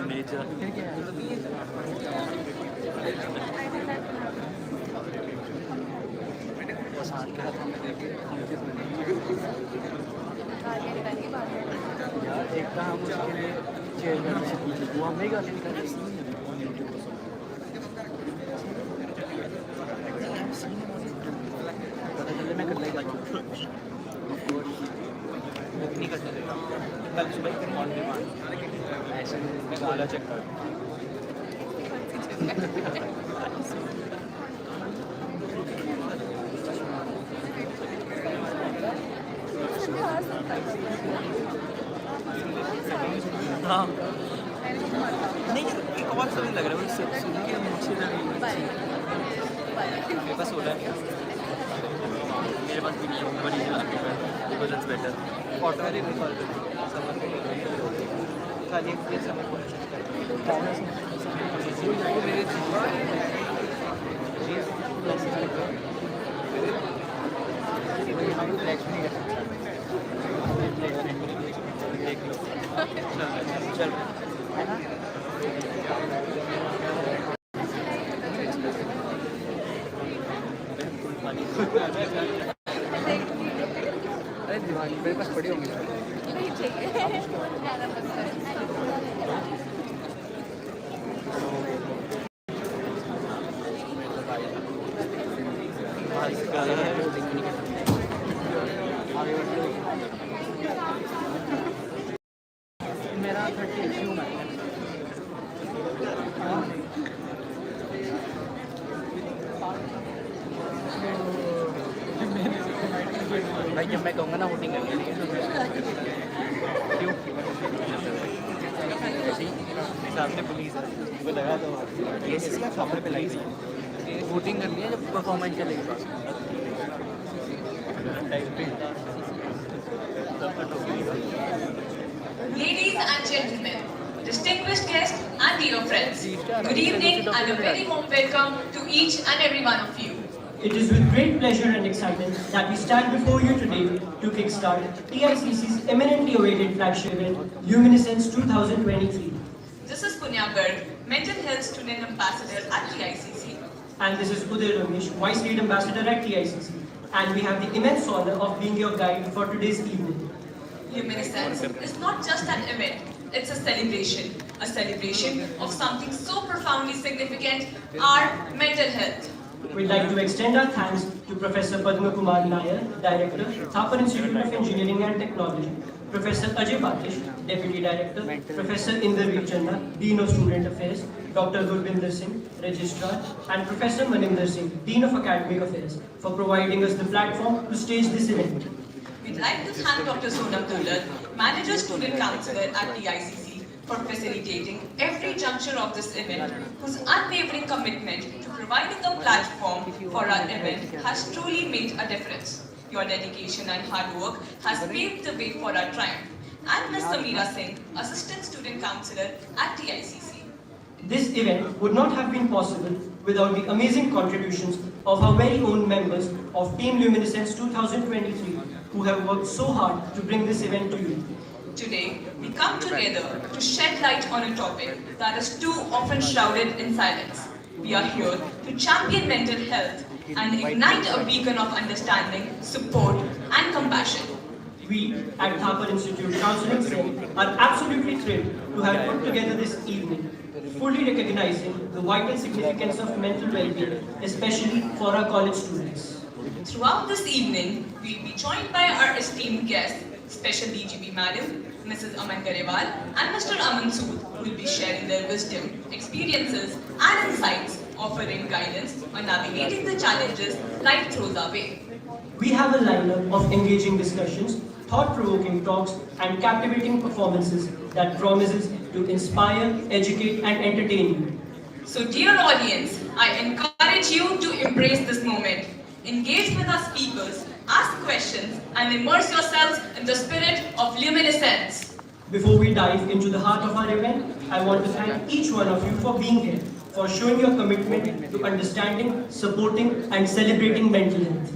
major. यार एक था हम उसके लिए चेयर वो हमें गाने निकाले पता चले मैं करता ही बात नहीं कर सकता कल सुबह ऑन डिमांड ऐसे मैं बोला चेक कर हाँ नहीं एक और समय लग रहा है सुन के मुझे मेरे पास होता है मेरे पास भी नहीं है बड़ी बिकॉज इट्स बेटर ऑटो वाले भी कॉल खाली एक समय चल है ना अरे दिवाली मेरे पास पड़ी होंगी मेरा 30 जून है भाई जब मैं कहूँगा ना वोटिंग करके क्यों सामने पुलिस है वो लगा दो ये सामने पे लाई वोटिंग करनी है जब परफॉर्मेंस चलेगा Ladies and gentlemen, distinguished guests and dear friends, good evening and a very warm welcome to each and every one of you. It is with great pleasure and excitement that we stand before you today to kickstart TICC's eminently awaited flagship event, Luminescence 2023. This is Punya Garg, Mental Health Student Ambassador at TICC. And this is Uday Ramesh, Vice Lead Ambassador at TICC. And we have the immense honor of being your guide for today's evening. Luminescence is not just an event, it's a celebration of something so profoundly significant, our mental health. We'd like to extend our thanks to Professor Padma Kumar Nair, Director, Thapar Institute of Engineering and Technology, Professor Ajay Patish, Deputy Director, Professor Inderveer Channa, Dean of Student Affairs, Dr. Gurvinder Singh, Registrar, and Professor Maninder Singh, Dean of Academic Affairs, for providing us the platform to stage this event. We'd like to thank Dr. Sonam Dulal, Manager Student Counselor at TICC, for facilitating every juncture of this event, whose unwavering commitment to providing a platform for our event has truly made a difference. Your dedication and hard work has paved the way for our triumph. And Ms. Samira Singh, Assistant Student Counselor at TICC. This event would not have been possible without the amazing contributions of our very own members of Team Luminescence 2023, who have worked so hard to bring this event to you. Today, we come together to shed light on a topic that is too often shrouded in silence. We are here to champion mental health and ignite a beacon of understanding, support, and compassion. We at Thapar Institute Counseling Cell are absolutely thrilled to have put together this evening, fully recognizing the vital significance of mental well-being, especially for our college students. Throughout this evening, we'll be joined by our esteemed guests, Special DGP Madam, Mrs. Aman Garewal, and Mr. Aman Sood, who will be sharing their wisdom, experiences, and insights, offering guidance on navigating the challenges life throws our way. We have a lineup of engaging discussions, thought-provoking talks, and captivating performances that promises to inspire, educate, and entertain you. So, dear audience, I encourage you to embrace this moment. Engage with our speakers, ask questions, and immerse yourselves in the spirit of luminescence. Before we dive into the heart of our event, I want to thank each one of you for being here, for showing your commitment to understanding, supporting, and celebrating mental health.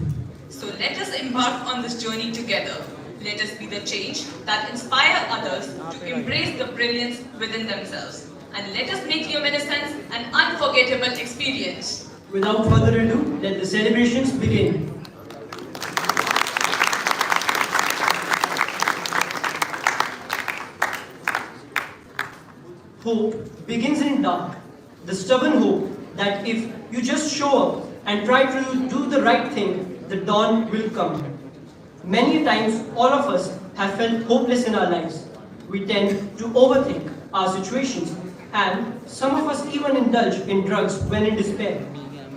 So let us embark on this journey together. Let us be the change that inspire others to embrace the brilliance within themselves. and let us make Luminescence an unforgettable experience. Without further ado, let the celebrations begin. Hope begins in dark. The stubborn hope that if you just show up and try to do the right thing, the dawn will come. Many times, all of us have felt hopeless in our lives. We tend to overthink our situations, and some of us even indulge in drugs when in despair.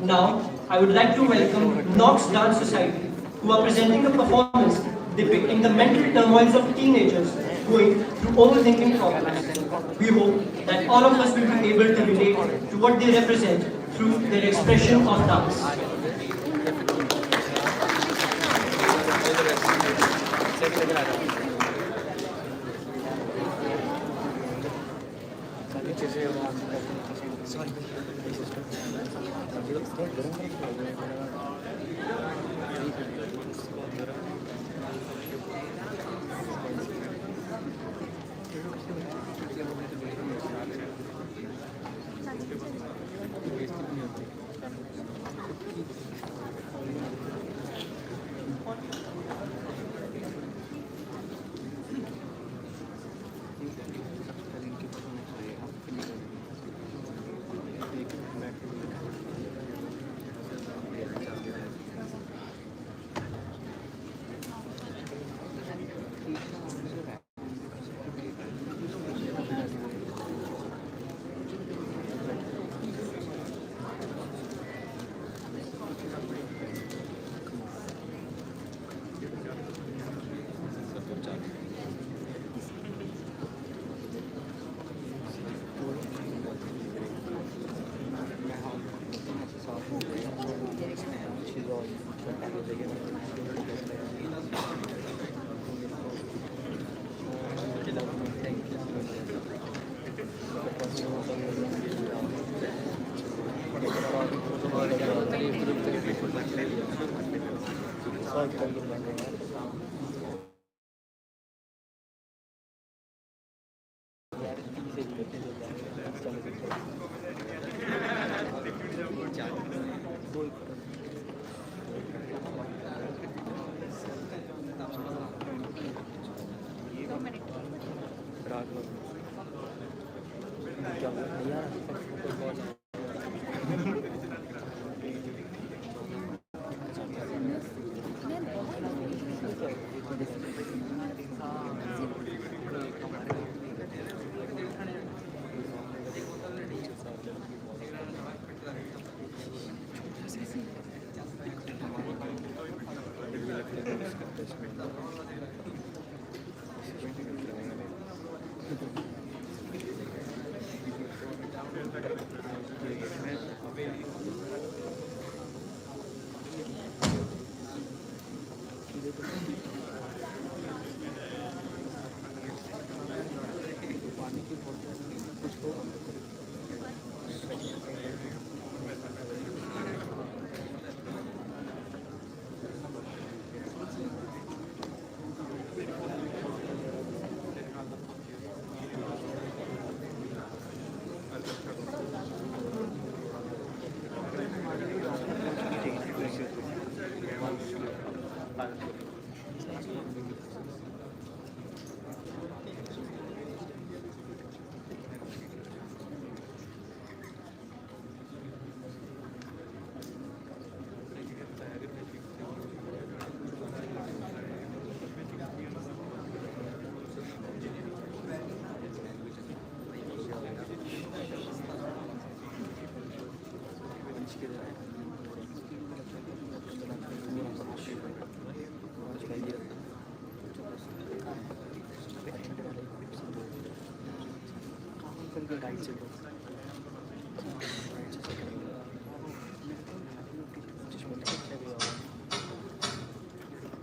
Now, I would like to welcome Knox Dance Society, who are presenting a performance depicting the mental turmoils of teenagers going through overthinking problems. We hope that all of us will be able to relate to what they represent through their expression of dance.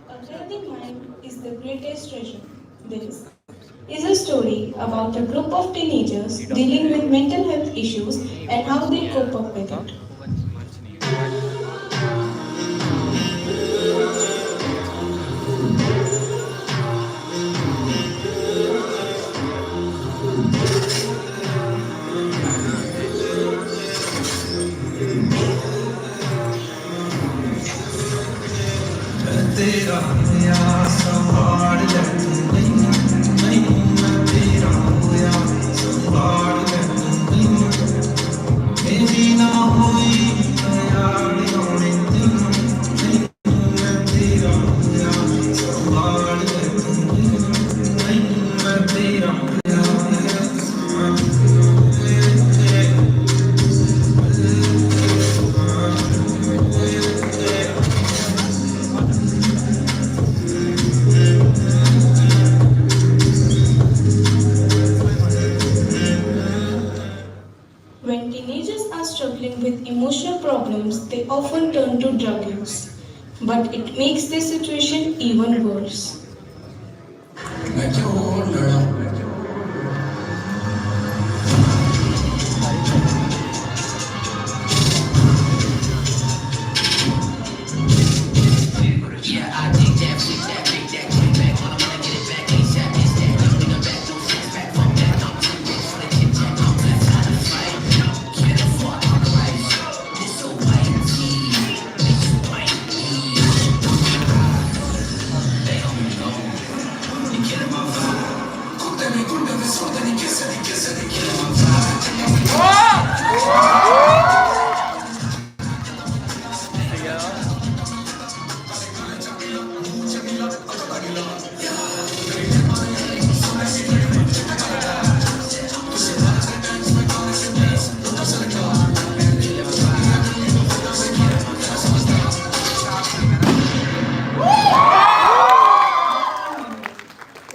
A healthy mind is the greatest treasure. This is a story about a group of teenagers dealing with mental health issues and how they cope up with it. When teenagers are struggling with emotional problems, they often turn to drug use. But it makes their situation even worse.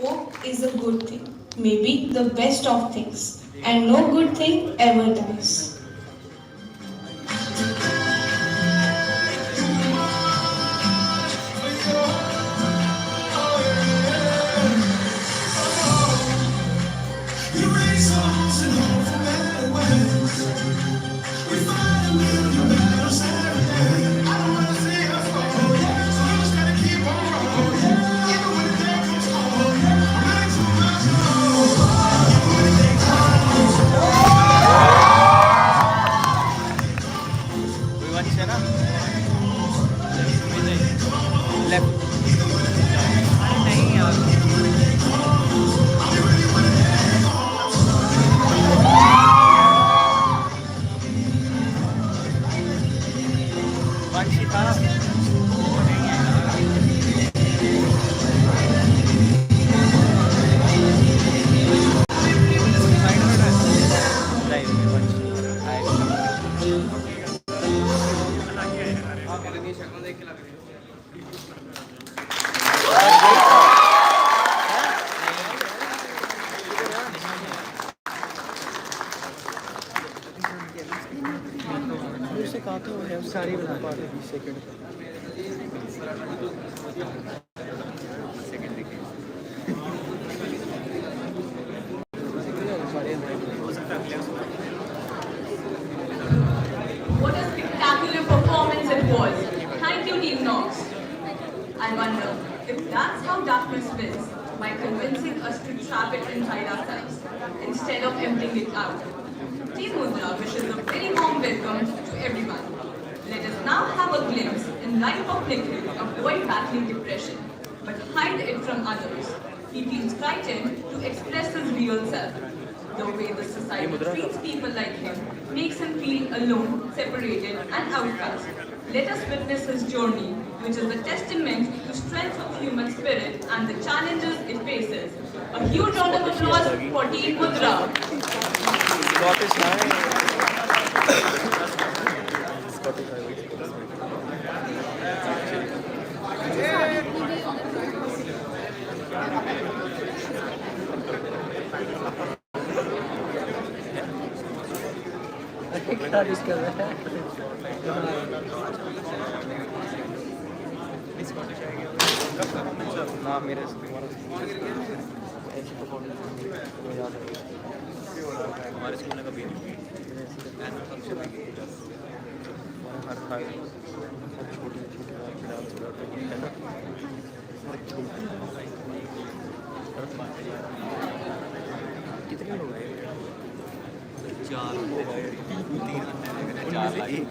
Hope is a good thing, maybe the best of things, and no good thing ever dies. सारी बना पा रहे 20 second What a spectacular performance it was. Thank you, Team Knox. I wonder if that's how darkness wins, by convincing us to trap it inside ourselves, instead of emptying it out. Team Mudra wishes a very warm welcome to everyone. Let us now have a glimpse in life of Nikhil, a boy battling depression, but hide it from others. He feels frightened to express his real self. The way the society treats people like him makes him feel alone, separated, and outcast. Let us witness his journey, which is a testament to strength of human spirit and the challenges it faces. A huge round of applause for Team Mudra. ना मेरे ऐसी performance याद है हमारे school में कभी नहीं हर खाए हर छोटी छोटी बात की डांस है ना कितने लोग आए 4 लोग आए 3 4 एक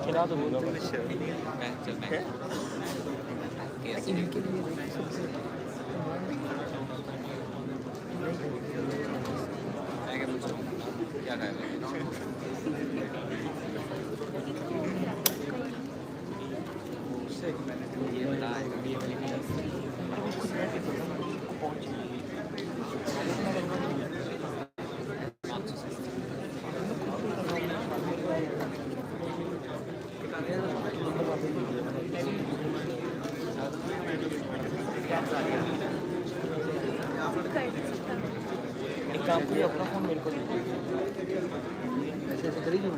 खिला तो बोलो इनके लिए सबसे क्या एक काम करिए अपना फोन मेरे को दे दीजिए ऐसे ऐसे करेगी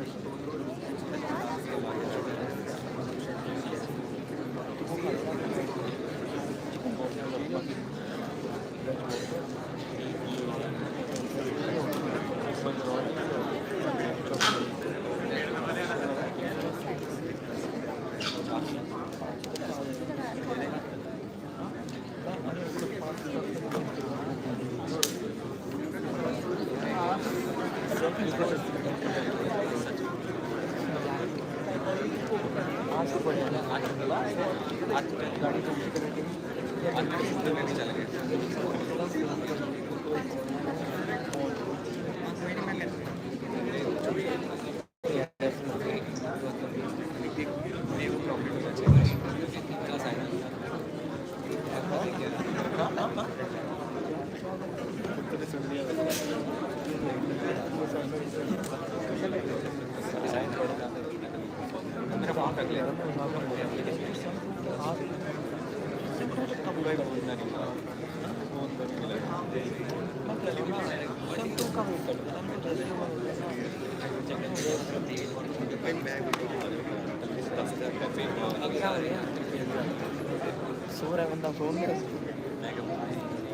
सो रहा है बंदा फोन में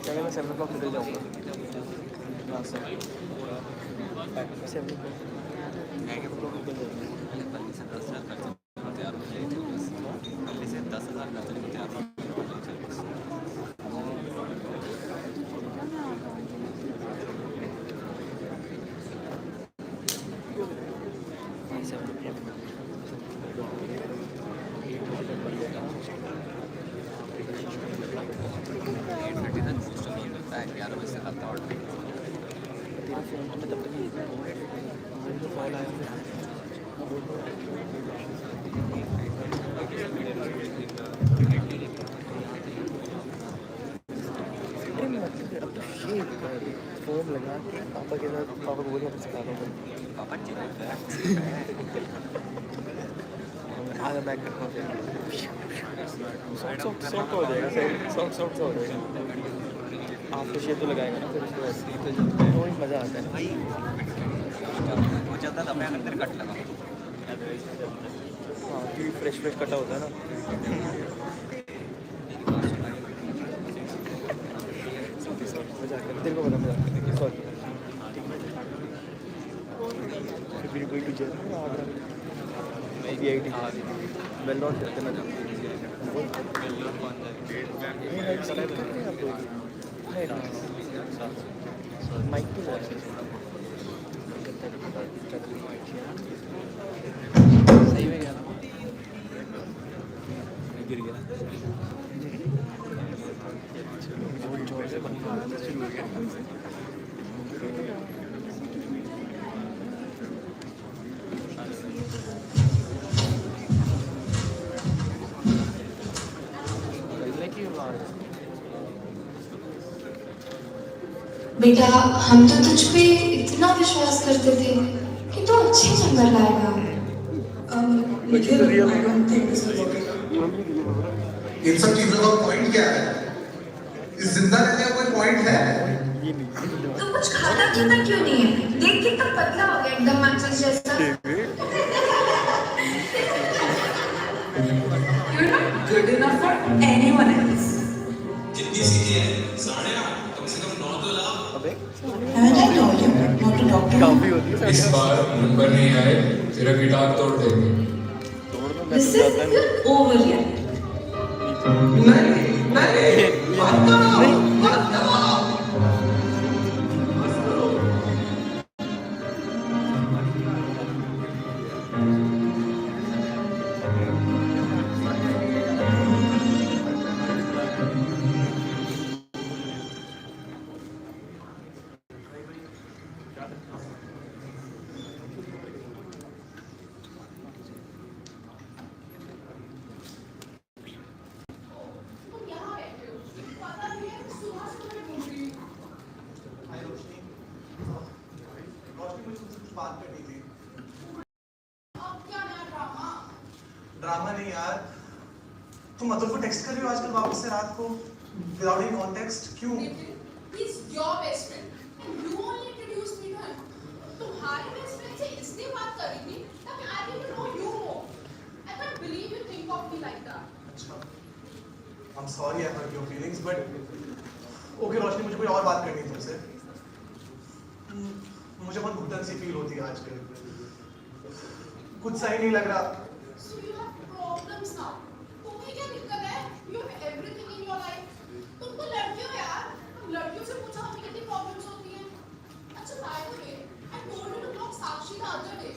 चलो मैं 7 o'clock निकल जाऊँगा हाँ सर 7 o'clock निकल जाऊँगा फोन लगा के पापा के साथ पापा को बोलिए सिखा दो पापा आधा बैग रखो सॉफ्ट हो जाएगा सॉफ्ट हो जाएगा आफ्टर शेप तो लगाएगा ना फिर उसको तो ही मज़ा आता है हो जाता था मैं अंदर कट लगा हाँ क्योंकि फ्रेश कटा होता है ना तेरे को पता मजाक करने सॉरी फिर going to Germany Agra IIT well not करते ना माइक पे सही में गया ना गिर गया जोर से बंद शुरू हो गया बेटा हम तो तुझ पे इतना विश्वास करते थे कि तू अच्छे नंबर लाएगा। Nikhil, I don't think this will work. इन सब चीजों का पॉइंट क्या है? इस जिंदा रहने का कोई पॉइंट है? तू कुछ खाता पीता क्यों नहीं है? देख कितना पतला हो गया, एकदम मैचेस जैसा। You're not good enough for anyone else. कितनी सीधी है? 8.5, कम से कम 9 तो ला। Haven't I told you not to talk to him? इस बार नंबर नहीं आए तेरा गिटार तोड़ देंगे। This is over yet. नहीं, मत करो, मत करो। ड्रामा नहीं यार, तुम अतुल को टेक्स्ट कर रही हो आजकल वापस से रात को विदाउट एनी कॉन्टेक्स्ट, क्यों? He's your best friend and you only introduced me to him. तुम्हारे best friend से इसलिए बात कर रही थी ताकि I get to know you more. I can't believe you think of me like that. अच्छा, I'm sorry I hurt your feelings, but okay रोशनी, मुझे कोई और बात करनी है तुमसे। मुझे बहुत घुटन सी फील होती है आजकल, कुछ सही नहीं लग रहा। So you have problems now. तुम्हें क्या दिक्कत है? You have everything in your life. तुम तो लड़के हो यार। तुम लड़कियों से पूछा हमें कितनी प्रॉब्लम्स होती हैं। अच्छा by the way, I told you to block Sakshi the other day.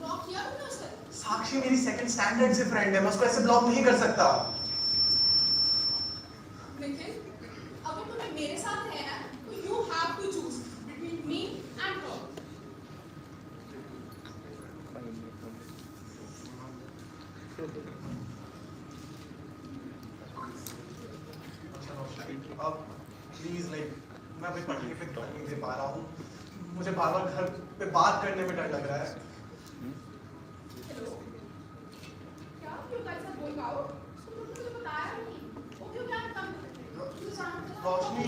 Block किया तुमने उसे? साक्षी मेरी सेकंड स्टैंडर्ड से फ्रेंड है, मैं उसको ऐसे ब्लॉक नहीं कर सकता। निखिल, अगर तुम्हें मेरे साथ रहना है, तो you have to choose between me and her. अब प्लीज मैं अभी पढ़ने पे ध्यान नहीं दे पा रहा हूँ, मुझे बार बार घर पे बात करने में डर लग रहा है। Hello. क्या you guys are going out? तुमने मुझे बताया नहीं। Okay, you can come. रोशनी,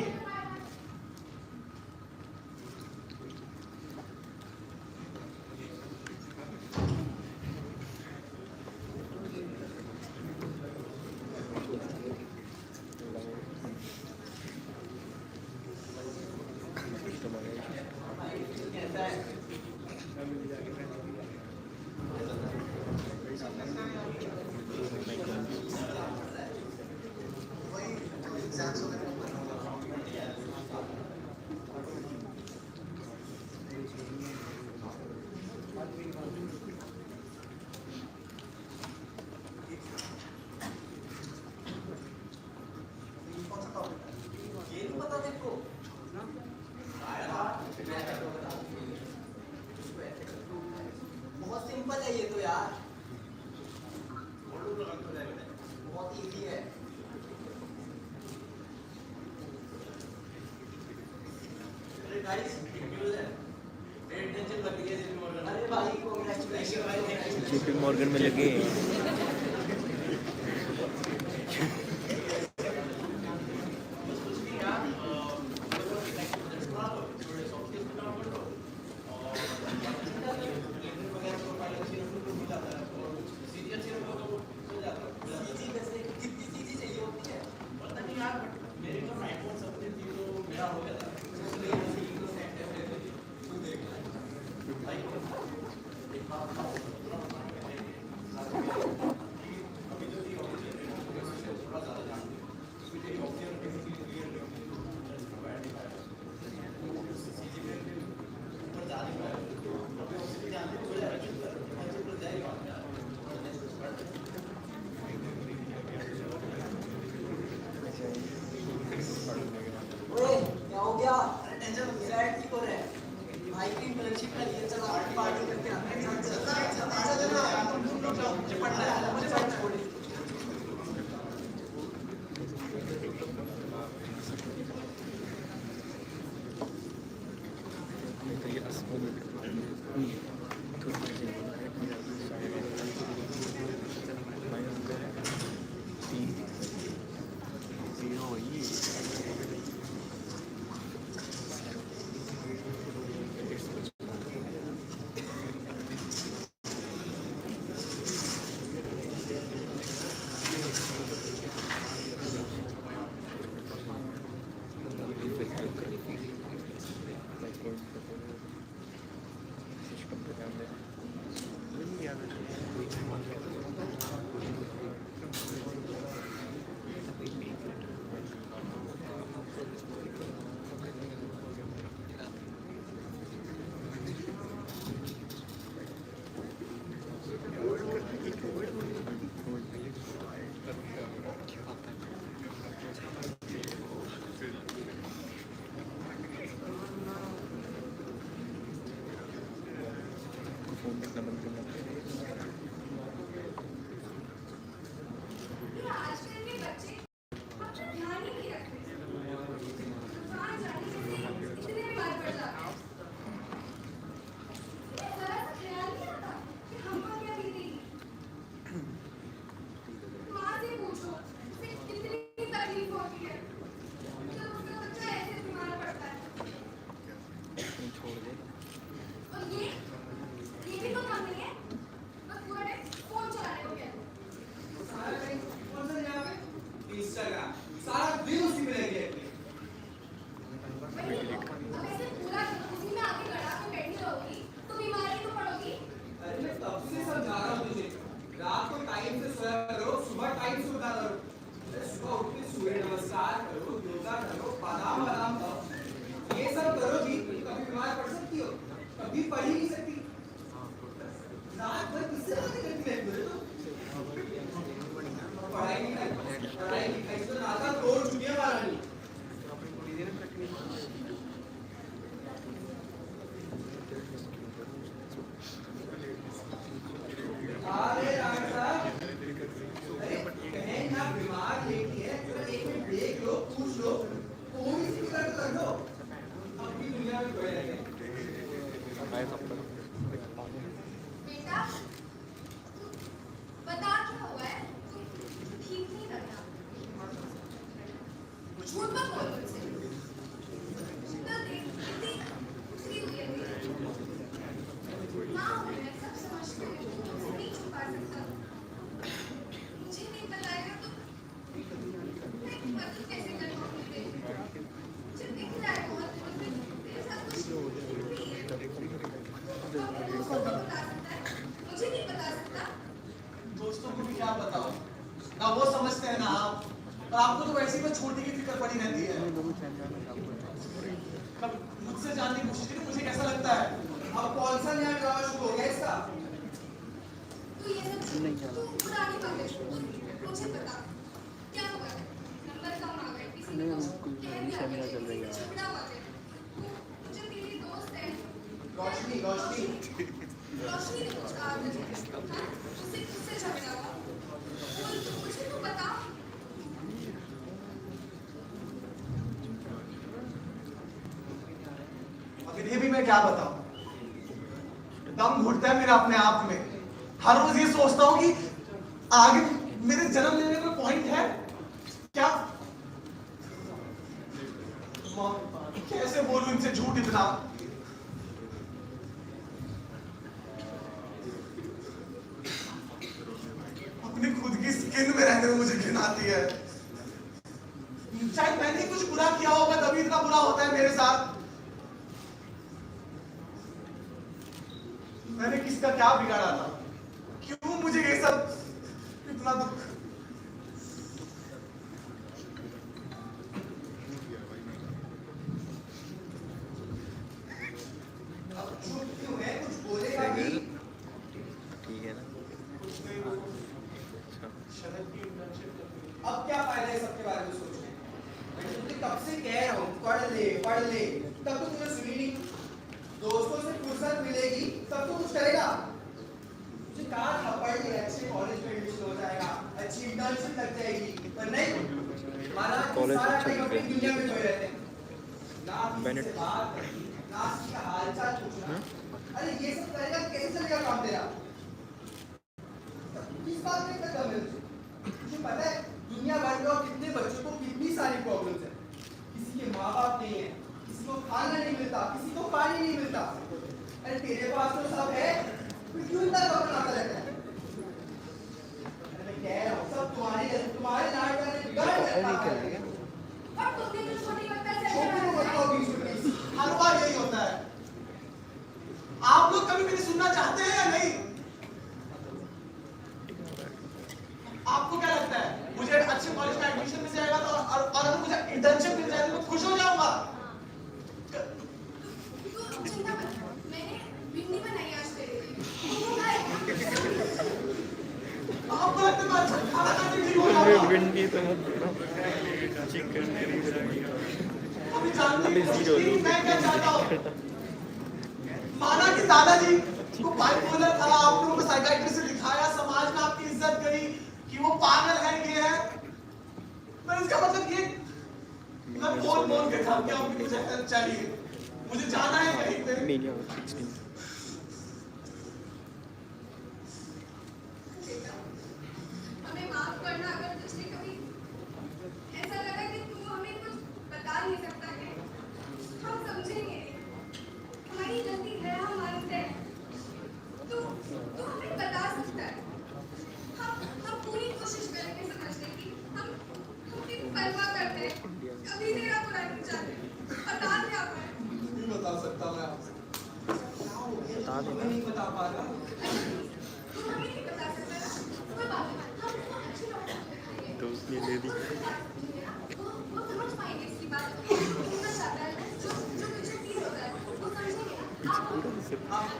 बहुत सिंपल है ये तो यार, बहुत इजी है। अरे भाई कांग्रेचुलेशन, JP मॉर्गन में लगे। क्या हो गया? अरे टेंशन सैड क्यों हो रहा है? भाई की इंटर्नशिप का लिए चला पार्टी करके आते हैं। पढ़ना है मुझे, पढ़ना है। दोस्तों को भी क्या बताओ ना, वो समझते हैं ना आप, और आपको तो वैसे ही तो छोटी की फिक्र पड़ी रहती है। कब मुझसे जानने की कोशिश करिए मुझे कैसा लगता है। अब कौन सा नया ड्रामा शुरू हो गया इसका? तू ये सब तू पुरानी बातें मुझे बता क्या हुआ है? नंबर कम आ गए, किसी ने कह दिया कि झगड़ा हुआ है। मुझे तेरी दोस्त है रोशनी रोशनी रोशनी ने कुछ कहा था, उससे किससे झगड़ा हुआ? मुझे तो बता। अब इन्हें भी मैं क्या बताऊं, दम घुटता है मेरा अपने आप में। हर रोज ये सोचता हूं कि आगे मेरे जन्म लेने का पॉइंट है क्या? कैसे बोलूं इनसे झूठ इतना? अपनी खुद की स्किन में रहने में मुझे घिन आती है। शायद मैंने कुछ बुरा किया होगा तभी इतना बुरा होता है मेरे साथ। मैंने किसका क्या बिगाड़ा था? क्यों मुझे ये सब इतना दुख? अब चुप क्यों है? कुछ बोलेगा भी? ठीक है ना? अब क्या फायदा है सबके बारे में सोचने? मैं तुझे कब से कह रहा हूँ पढ़ ले, तब तो तुमने सुनी नहीं। दोस्तों से फुर्सत मिलेगी तब तो कुछ करेगा। मुझे कहा था पढ़ ले, अच्छे कॉलेज में एडमिशन हो जाएगा, अच्छी इंटर्नशिप लग जाएगी, पर नहीं। माना सारा टाइम अपनी दुनिया में खोए रहते हैं। ना किसी से बात करनी, ना किसी का हालचाल पूछना। अरे ये सब करेगा कैसे चलेगा काम तेरा? किस बात में इतना कम है तुझे पता है दुनिया भर में और कितने बच्चों को कितनी सारी प्रॉब्लम्स है। किसी के माँ बाप नहीं है, किसी को खाना नहीं मिलता, किसी को पानी नहीं मिलता। अरे तेरे पास तो सब है, फिर क्यों इतना घबराता रहता है? अरे मैं कह रहा हूँ सब तुम्हारे लाड वाले बिगाड़ रखा है। और तुमने जो छोटी बच्चा से छोटे को बताओ 20 हर बार यही होता है। आप लोग कभी मेरी सुनना चाहते हैं या नहीं? आपको क्या लगता है मुझे अच्छे कॉलेज में एडमिशन मिल जाएगा तो और अगर मुझे इंटर्नशिप मिल जाएगी तो खुश हो जाऊंगा? तू चिंता मत कर, मैंने भिंडी बनाई आज तेरे लिए। तू खाएगा। आपको लगता है मैं अच्छा खाना खाने ठीक हो जाऊंगा? भिंडी तो मत चिकन अभी जानने की कोशिश की मैं क्या चाहता हूँ। माना कि दादाजी को बाइपोलर था, आप लोगों को साइकियाट्रिस्ट से दिखाया, समाज में आपकी इज्जत करी कि वो पागल है, ये है, पर इसका मतलब ये मैं बोल के था कि आपकी मुझे हेल्प चाहिए, मुझे जाना है कहीं पे। हमें माफ करना अगर तुझे कभी ऐसा लगा कि तू हमें कुछ बता नहीं सकता है। हम समझेंगे, हमारी गलती है, हम मानते हैं। तू हमें बता सकता है। हम पूरी कोशिश करेंगे समझने की। हम तेरी परवाह करते हैं, कभी तेरा बुरा नहीं चाहते। बता दे आप नहीं बता सकता मैं आपसे। बता दे। मैं नहीं बता पा रहा। तू हमें नहीं बता सकता ना, कोई बात नहीं। हम तुमको अच्छी डॉक्टर को दिखाएंगे। तो उसने दे दी। वो समझ पाएंगे इसकी बात। वो सुनना चाहता है, जो कुछ फील होता है वो समझेंगे।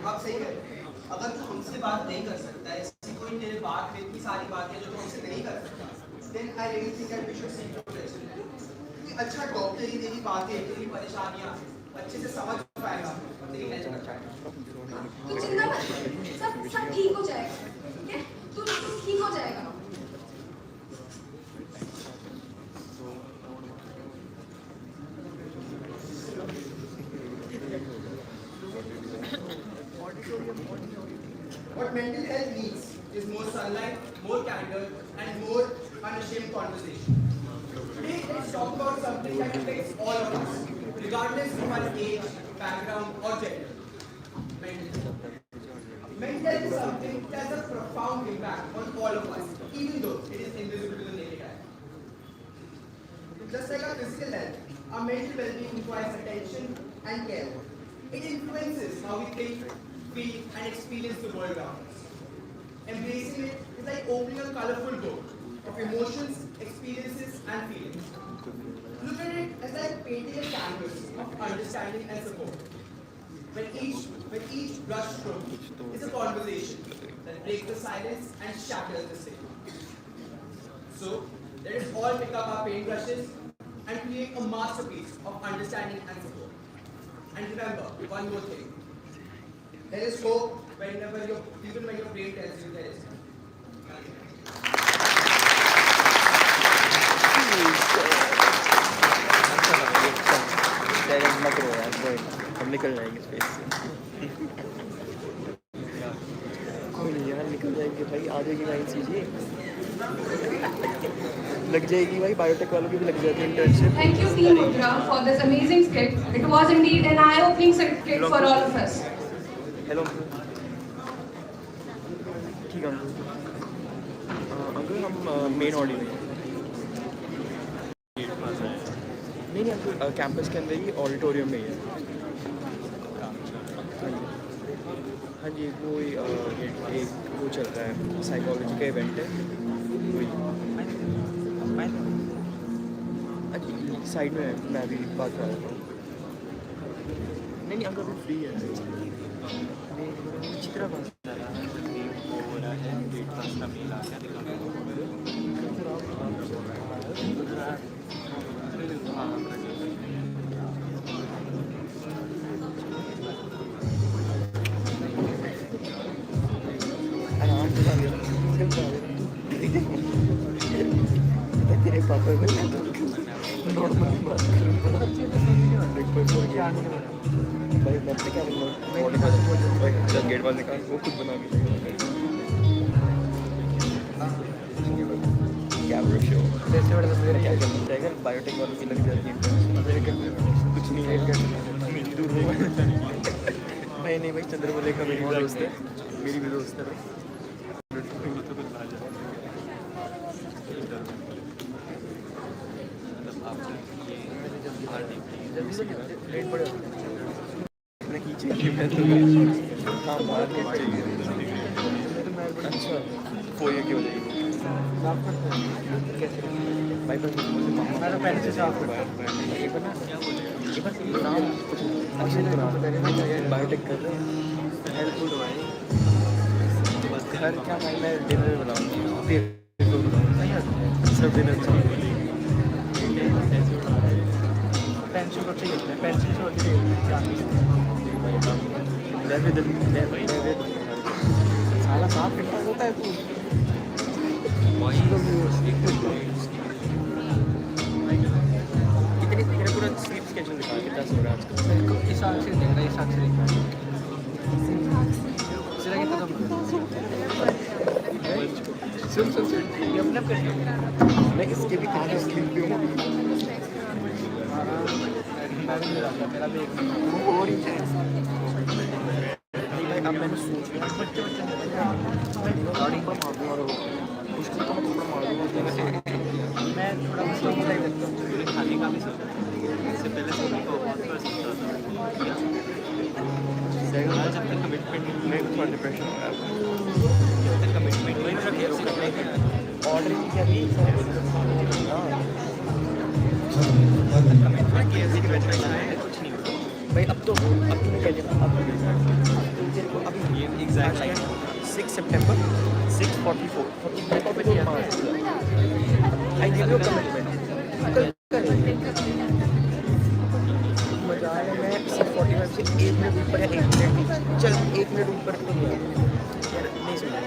आप सही कह रहे हैं। अगर तू हमसे बात नहीं कर सकता है, ऐसी कोई तेरे बात में इतनी सारी बातें जो तू हमसे नहीं कर सकता, then I really think that we should seek professional help. क्योंकि अच्छा डॉक्टर ही तेरी बातें, तेरी परेशानियां अच्छे से समझ पाएगा और तेरी हेल्प कर पाएगा। तू चिंता मत कर, सब ठीक हो जाएगा। ठीक है, तू ठीक हो जाएगा। What mental health needs is more sunlight, more candor, and more unashamed conversation. Today, let's talk about something that affects all of us, regardless of our age, background, or gender. Mental health. Mental health is something that has a profound impact on all of us, even though it is invisible to the naked eye. Just like our physical health, our mental well-being requires attention and care. It influences how we think, feel, and experience the world around us. Embracing it is like opening a colorful book of emotions, experiences, and feelings. Look at it as like painting a canvas of understanding and support. When each brush stroke is a conversation that breaks the silence and shatters the stigma. So, let us all pick up our paintbrushes and create a masterpiece of understanding and support. And remember, one more thing. There is hope even when your brain tells you there is none. मत रो यार, कोई हम निकल जाएंगे space से। कोई नहीं यार, निकल जाएंगे भाई। आ जाएगी लाइन सीजिए, लग जाएगी भाई। बायोटेक वालों की भी लग जाती है internship. Thank you, Team Mudra, for this amazing skit. It was indeed an eye-opening skit for all of us. Hello ठीक है अंकल, हम मेन हॉल में नहीं अंकल, कैंपस के अंदर ही ऑडिटोरियम में ही है। हाँ जी, वो एक वो चल रहा है, साइकोलॉजी का इवेंट है वही। अच्छा साइड में है, मैं अभी बात कर रहा हूँ। नहीं अंकल अभी फ्री है। चित्रा पास हो रहा है, गेट पास का मेल आ गया, तेरे पापा को नॉर्मली बात करूँगा। भाई मैं क्या जब गेट वाले निकाल वो खुद बना के क्या शो वैसे बड़ा मेरा क्या करना चाहिए बायोटेक वालों की लग जाती है कुछ नहीं है मेरी दूर नहीं भाई चंद्रमलेखा मेरी भी दोस्त है मेरी भी दोस्त है मैं खींचे मैं तो हाँ मार चाहिए अच्छा फोया की वजह साफ करते हैं कैसे भाई बस मैं तो पहले से साफ करता हूँ एक बार नाम कुछ अच्छे से नाम पहले मैं बायोटेक कर रहे हैं हेल्पफुल हुआ है घर क्या भाई मैं डिनर बनाऊँगा फिर सब डिनर पेंसिल को चाहिए पेंसिल से होती है साला साफ करता होता है तू कितनी तेरा पूरा स्लीप स्केड्यूल दिखा कितना सो रहा है आजकल मेरे को इस आँख से देख रहा है इस आँख से देख रहा है तेरा कितना सुन ये अपने कर मैं इसके भी कहाँ से स्लीप भी हूँ मेरा भी वो और ही है अब मैंने सोच लिया बच्चे गाड़ी पर मार दूँ और उसको तो थोड़ा मार दूँ मैं थोड़ा मुश्किल ही लगता हूँ खाने का भी सोचा इससे पहले सोने को बहुत बार सोचा था जब तक कमिटमेंट मैं थोड़ा डिप्रेशन हो रहा है जब तक कमिटमेंट वही मेरा केयर करने का ऑर्डर ही क्या भी कमिटमेंट केयर की वजह से कुछ नहीं होता भाई अब तूने क्या लिखा अब तेरे को अभी ये exact line 6 September 6:44 I give you commitment मजा आया मैं 6:45 से 1 मिनट ऊपर या 1 मिनट चल 1 मिनट ऊपर तो नहीं यार नहीं सुना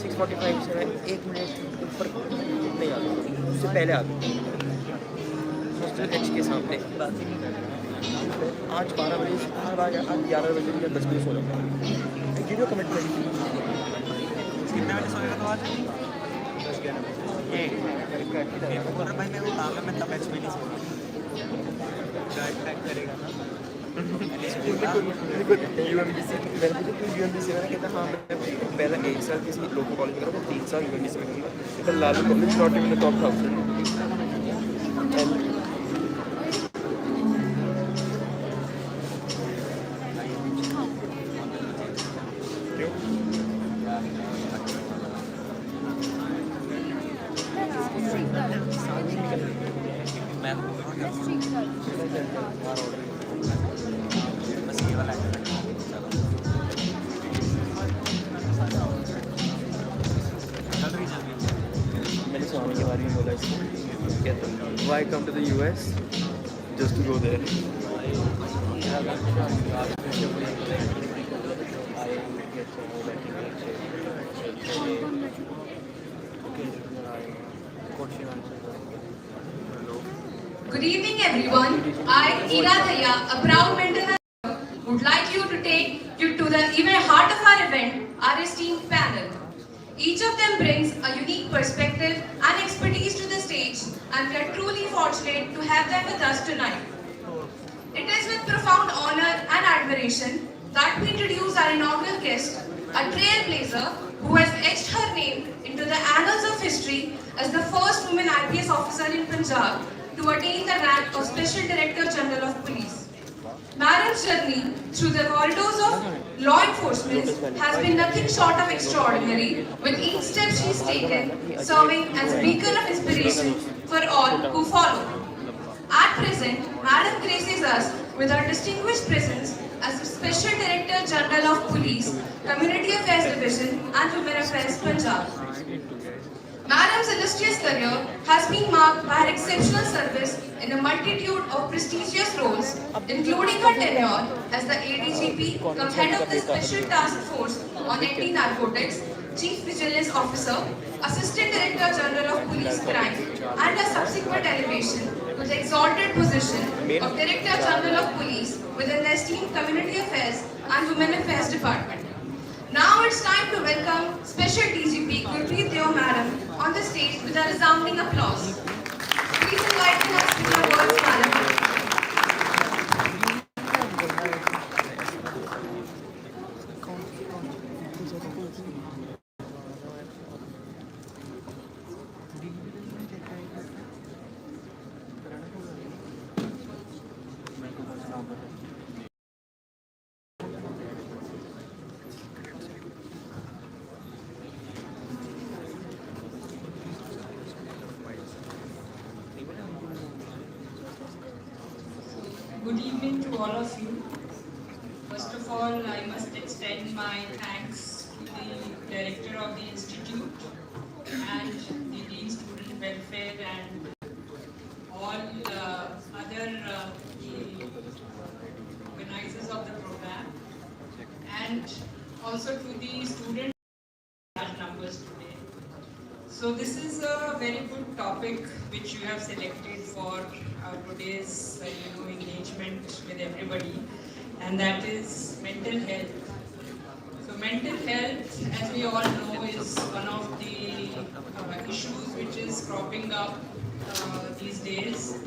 6:45 से मैं 1 मिनट ऊपर नहीं आ उससे पहले आ गया हॉस्टल एच के सामने आज 12 बजे आज 11 बजे या 10 बजे सोना गिव यू कमिटमेंट कितने बजे सोएगा तो आज 10-11 भाई मैं वो काम है मैं तब एच में नहीं सोऊंगा गाइड पैक करेगा ना यूएमबीसी मैंने पूछा तू यूएमबीसी में कहता हाँ मैं पहला 1 साल किसी लोकल कॉलेज में करूँगा 3 साल यूएमबीसी में करूँगा इधर Lalu college not even the top 1000 मैंने स्वामी के बारे में बोला इसको कहता why come to the US just to go there Good evening, everyone. I, Ira Thaya, a proud mental health, would like you to take you to the even heart of our event, our esteemed panel. Each of them brings a unique perspective and expertise to the stage, and we are truly fortunate to have them with us tonight. It is with profound honor and admiration that we introduce our inaugural guest, a trailblazer who has etched her name into the annals of history as the first woman IPS officer in Punjab to attain the rank of Special Director General of Police. Madam's journey through the corridors of law enforcement has been nothing short of extraordinary, with each step she's taken serving as a beacon of inspiration for all who follow. At present, Madam graces us with her distinguished presence as the Special Director General of Police, Community Affairs Division and Women Affairs Punjab. Madam's illustrious career has been marked by her exceptional service in a multitude of prestigious roles, including her tenure as the ADGP, head of the Special Task Force on Anti-Narcotics, Chief Vigilance Officer, Assistant Director General of Police Crime, and a subsequent elevation to the exalted position of Director General of Police and Women Affairs Department. Now it's time to welcome Special DGP Gurpreet Deo Madam on the stage with a resounding applause. Please enlighten us with your words, Madam. Good evening to all of you. First of all, I must extend my thanks to the Director of the Institute and the Dean Student Welfare and all other the organizers of the program, and also to the students large numbers today. So this is a very good topic which you have selected for today's engagement with everybody, and that is mental health. So mental health, as we all know, is one of the issues which is cropping up these days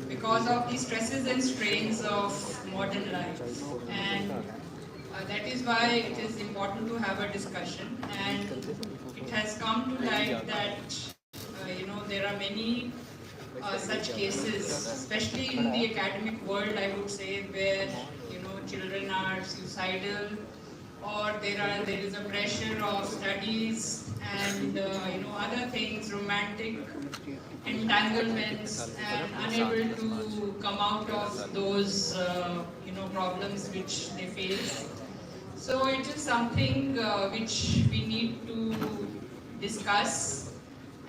because of the stresses and strains of modern life, and that is why it is important to have a discussion. And it has come to light that there are many such cases, especially in the academic world, I would say, where children are suicidal, or there is a pressure of studies and other things, romantic entanglements, and unable to come out of those problems which they face. So it is something which we need to discuss,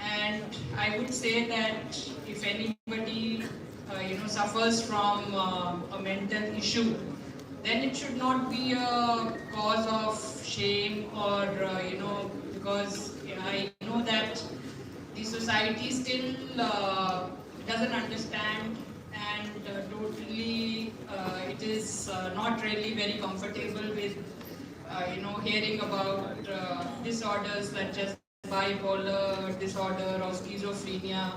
and I would say that if anybody suffers from a mental issue, then it should not be a cause of shame, or because I know that the society still doesn't understand, and totally it is not really very comfortable with hearing about disorders such as bipolar disorder or schizophrenia,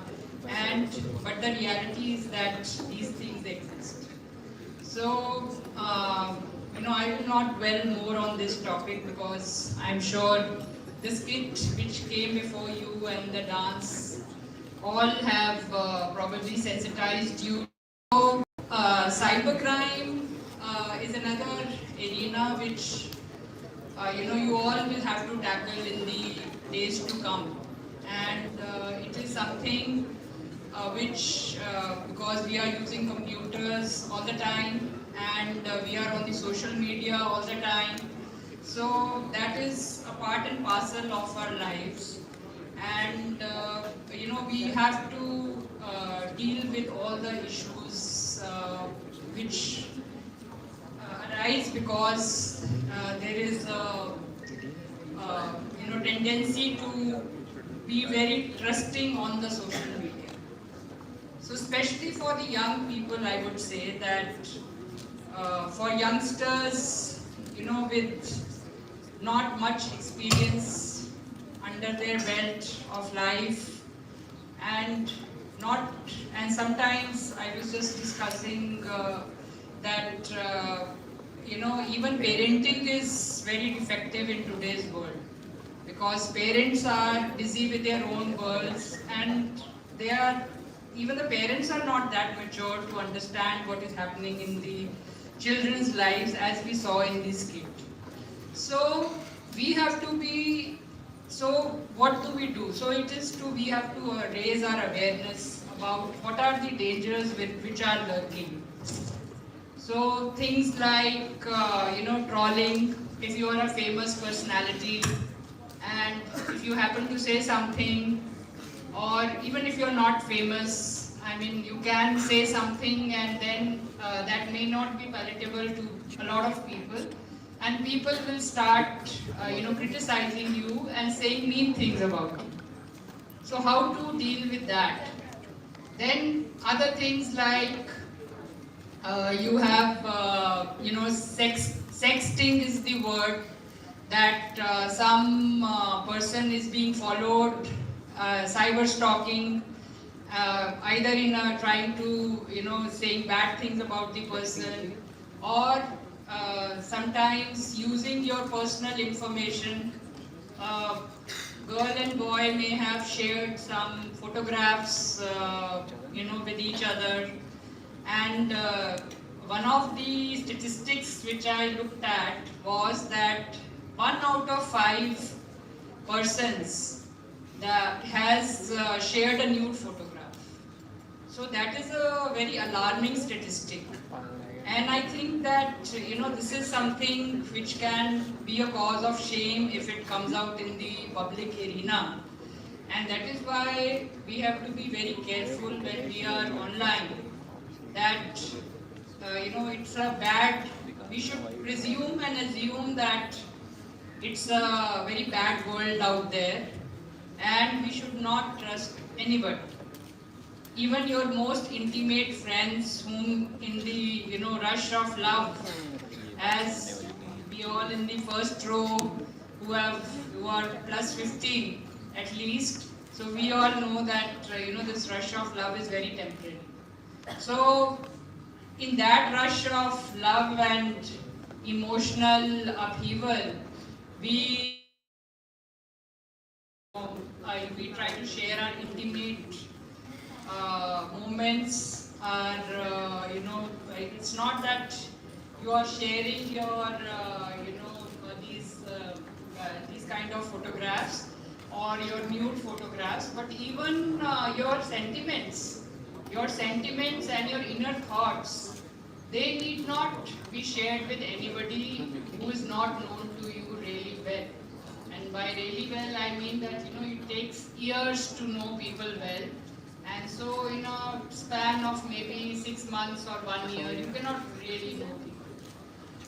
but the reality is that these things exist. So I will not dwell more on this topic, because I'm sure the skit which came before you and the dance all have probably sensitized you. So cybercrime is another arena which you all will have to tackle in the days to come, and it is something which, because we are using computers all the time, and we are on the social media all the time, so that is a part and parcel of our lives, and we have to deal with all the issues which arise because there is a tendency to be very trusting on the social media. So especially for the young people, I would say that for youngsters, with not much experience under their belt of life, and sometimes I was just discussing that even parenting is very defective in today's world, because parents are busy with their own worlds, and even the parents are not that mature to understand what is happening in the children's lives, as we saw in this skit. So we have to be, so what do we do? So we have to raise our awareness about what are the dangers which are lurking. So things like, trolling, if you are a famous personality, and if you happen to say something, or even if you're not famous, you can say something, and then that may not be palatable to a lot of people, and people will start, criticizing you and saying mean things about you. So how to deal with that? Then other things like you have, sexting sexting is the word, that some person is being followed, cyber stalking, either in trying to, saying bad things about the person, or sometimes using your personal information. Girl and boy may have shared some photographs, with each other. And one of the statistics which I looked at was that 1 out of 5 persons that has shared a nude photograph. So that is a very alarming statistic. And I think that, this is something which can be a cause of shame if it comes out in the public arena. And that is why we have to be very careful when we are online, that, it's a bad, we should presume and assume that it's a very bad world out there, and we should not trust anybody. Even your most intimate friends, whom in the rush of love, as we all in the first row who are plus 50 at least, so we all know that this rush of love is very temporary. So in that rush of love and emotional upheaval, we try to share our intimate moments. It's not that you are sharing your these kind of photographs or your nude photographs, but even your sentiments and your inner thoughts, they need not be shared with anybody who is not known to you really well. And by really well, I mean that it takes years to know people well. And so in a span of maybe 6 months or 1 year, you cannot really know people.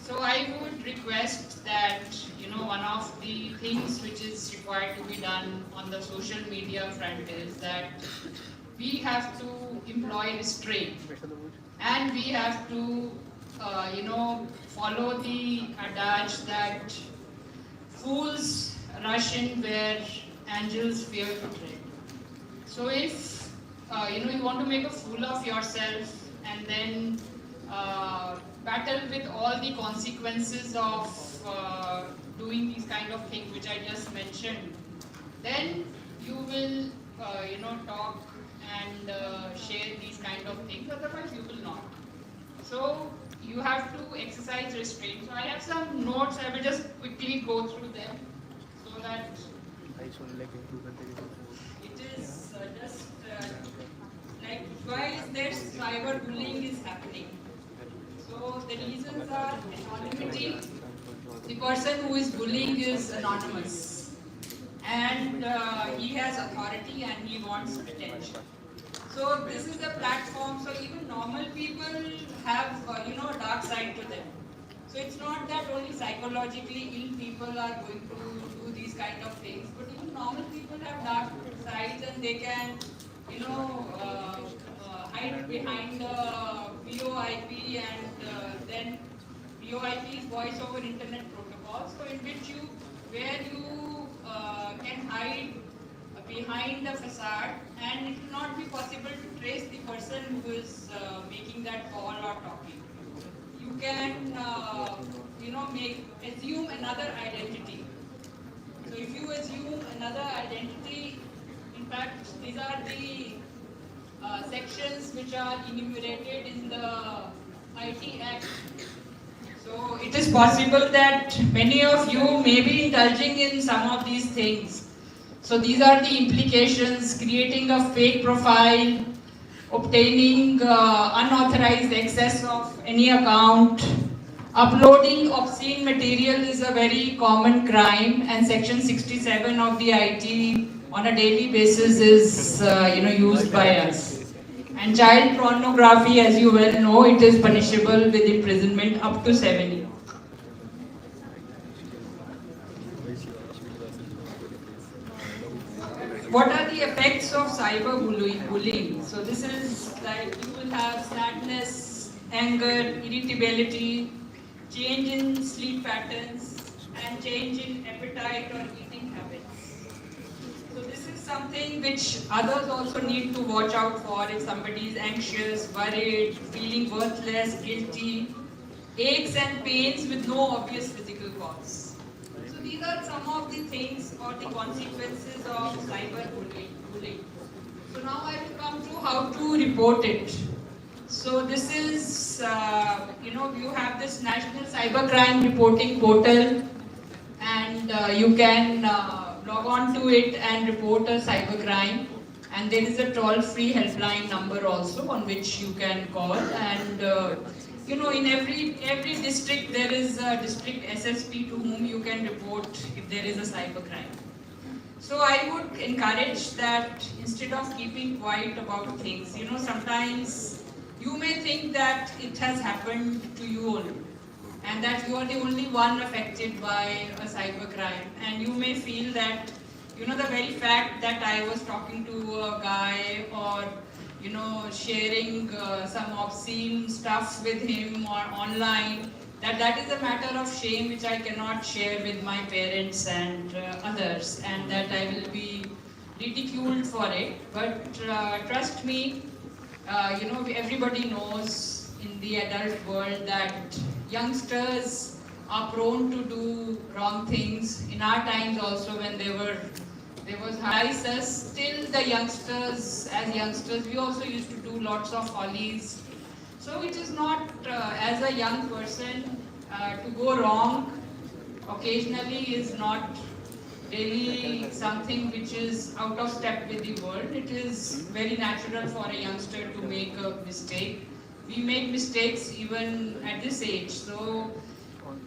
So I would request that, one of the things which is required to be done on the social media front is that we have to employ restraint, and we have to, follow the adage that fools rush in where angels fear to tread. So if you want to make a fool of yourself and then battle with all the consequences of doing these kind of things which I just mentioned, then you will talk and share these kind of things, otherwise you will not. So you have to exercise restraint. So I have some notes, I will just quickly go through them so that it is just like, why is there cyberbullying is happening? So the reasons are anonymity. The person who is bullying is anonymous, and he has authority and he wants attention. So this is a platform. So even normal people have a dark side to them. So it's not that only psychologically ill people are going to do these kind of things, but even normal people have dark sides, and they can hide behind VoIP, and then VoIP is voice over internet protocol, so in which you can hide behind the facade, and it will not be possible to trace the person who is making that call or talking. You can assume another identity. So if you assume another identity, in fact these are the sections which are enumerated in the IT Act. So it is possible that many of you may be indulging in some of these things. So these are the implications: creating a fake profile, obtaining unauthorized access of any account, uploading obscene material is a very common crime, and section 67 of the IT on a daily basis is used by us. And child pornography, as you well know, it is punishable with imprisonment up to 7 years. What are the effects of cyberbullying? So this is like, you will have sadness, anger, irritability, change in sleep patterns, and change in appetite or eating habits. So this is something which others also need to watch out for if somebody is anxious, worried, feeling worthless, guilty, aches and pains with no obvious physical cause. So these are some of the things or the consequences of cyberbullying. So now I will come to how to report it. So this is, you have this National Cybercrime Reporting Portal, and you can log on to it and report a cybercrime. And there is a toll-free helpline number also on which you can call. And in every district there is a district SSP to whom you can report if there is a cybercrime. So I would encourage that instead of keeping quiet about things, sometimes you may think that it has happened to you only, and that you are the only one affected by a cybercrime, and you may feel that the very fact that I was talking to a guy or sharing some obscene stuff with him or online, that is a matter of shame which I cannot share with my parents and others, and that I will be ridiculed for it. But trust me, everybody knows in the adult world that youngsters are prone to do wrong things. In our times also, when there was us, still the youngsters, as youngsters, we also used to do lots of follies. So it is not, as a young person, to go wrong occasionally is not really something which is out of step with the world. It is very natural for a youngster to make a mistake. We make mistakes even at this age. So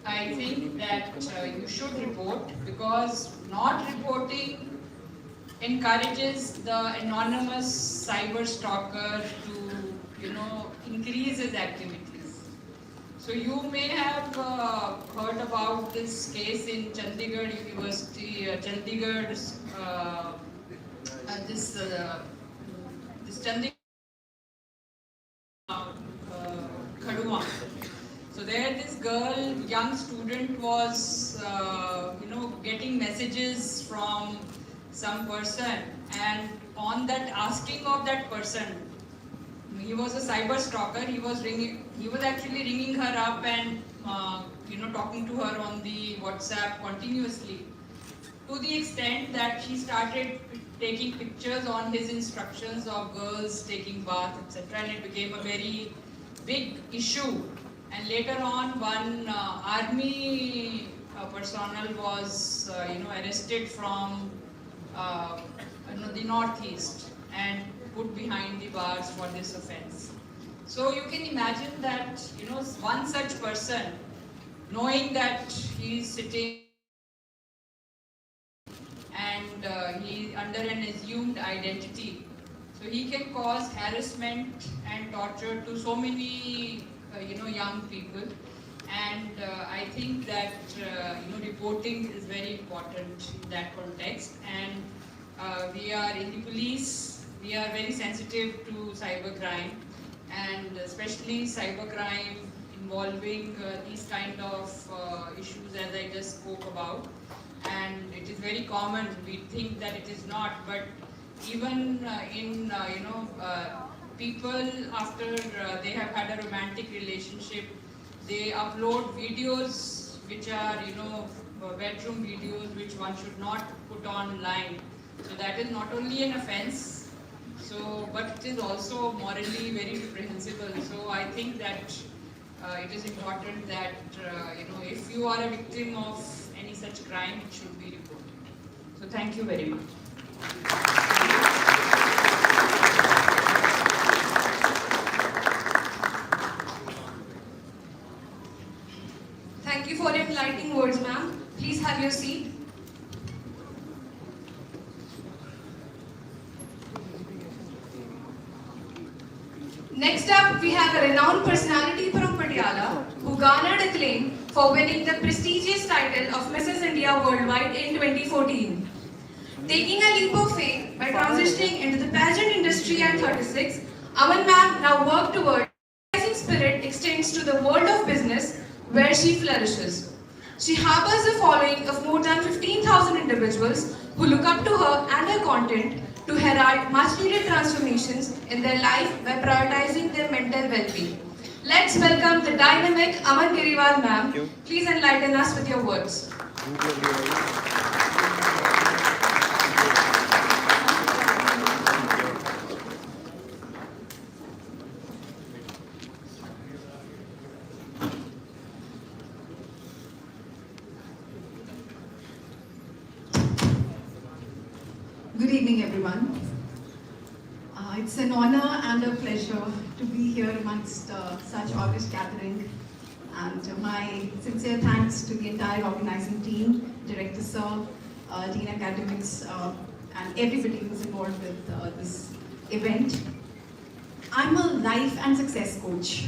I think that you should report, because not reporting encourages the anonymous cyber stalker to increase his activities. So you may have heard about this case in Chandigarh University, this Chandigarh Khadua. So there this girl, young student, was getting messages from some person, and on that asking of that person, he was a cyber stalker. He was actually ringing her up and talking to her on the WhatsApp continuously, to the extent that she started taking pictures on his instructions of girls taking bath, etc. And it became a very big issue. And later on, one army personnel was arrested from the northeast and put behind the bars for this offense. So you can imagine that one such person, knowing that he is sitting and he under an assumed identity, so he can cause harassment and torture to so many young people. And I think that reporting is very important in that context. And we are in the police, we are very sensitive to cybercrime, and especially cybercrime involving these kind of issues as I just spoke about. And it is very common, we think that it is not, but even in people after they have had a romantic relationship, they upload videos which are bedroom videos which one should not put online. So that is not only an offense, but it is also morally very reprehensible. So I think that it is important that if you are a victim of any such crime, it should be reported. So thank you very much. Thank you for your enlightening words, ma'am. Please have your seat. Next up, we have a renowned personality from Patiala who garnered acclaim for winning the prestigious title of Mrs. India Worldwide in 2014. Taking a leap of faith by transitioning into the pageant industry at 36, Aman ma'am now works towards rising spirit extends to the world of business, where she flourishes. She harbors a following of more than 15,000 individuals who look up to her and her content to herald much-needed transformations in their life by prioritizing their mental well-being. Let's welcome the dynamic Aman Giriwal ma'am. Please enlighten us with your words. Good evening, everyone. It's an honor and a pleasure to be here amongst such august gathering. And my sincere thanks to the entire organizing team, Director Sir, Dean Academics, and everybody who's involved with this event. I'm a life and success coach.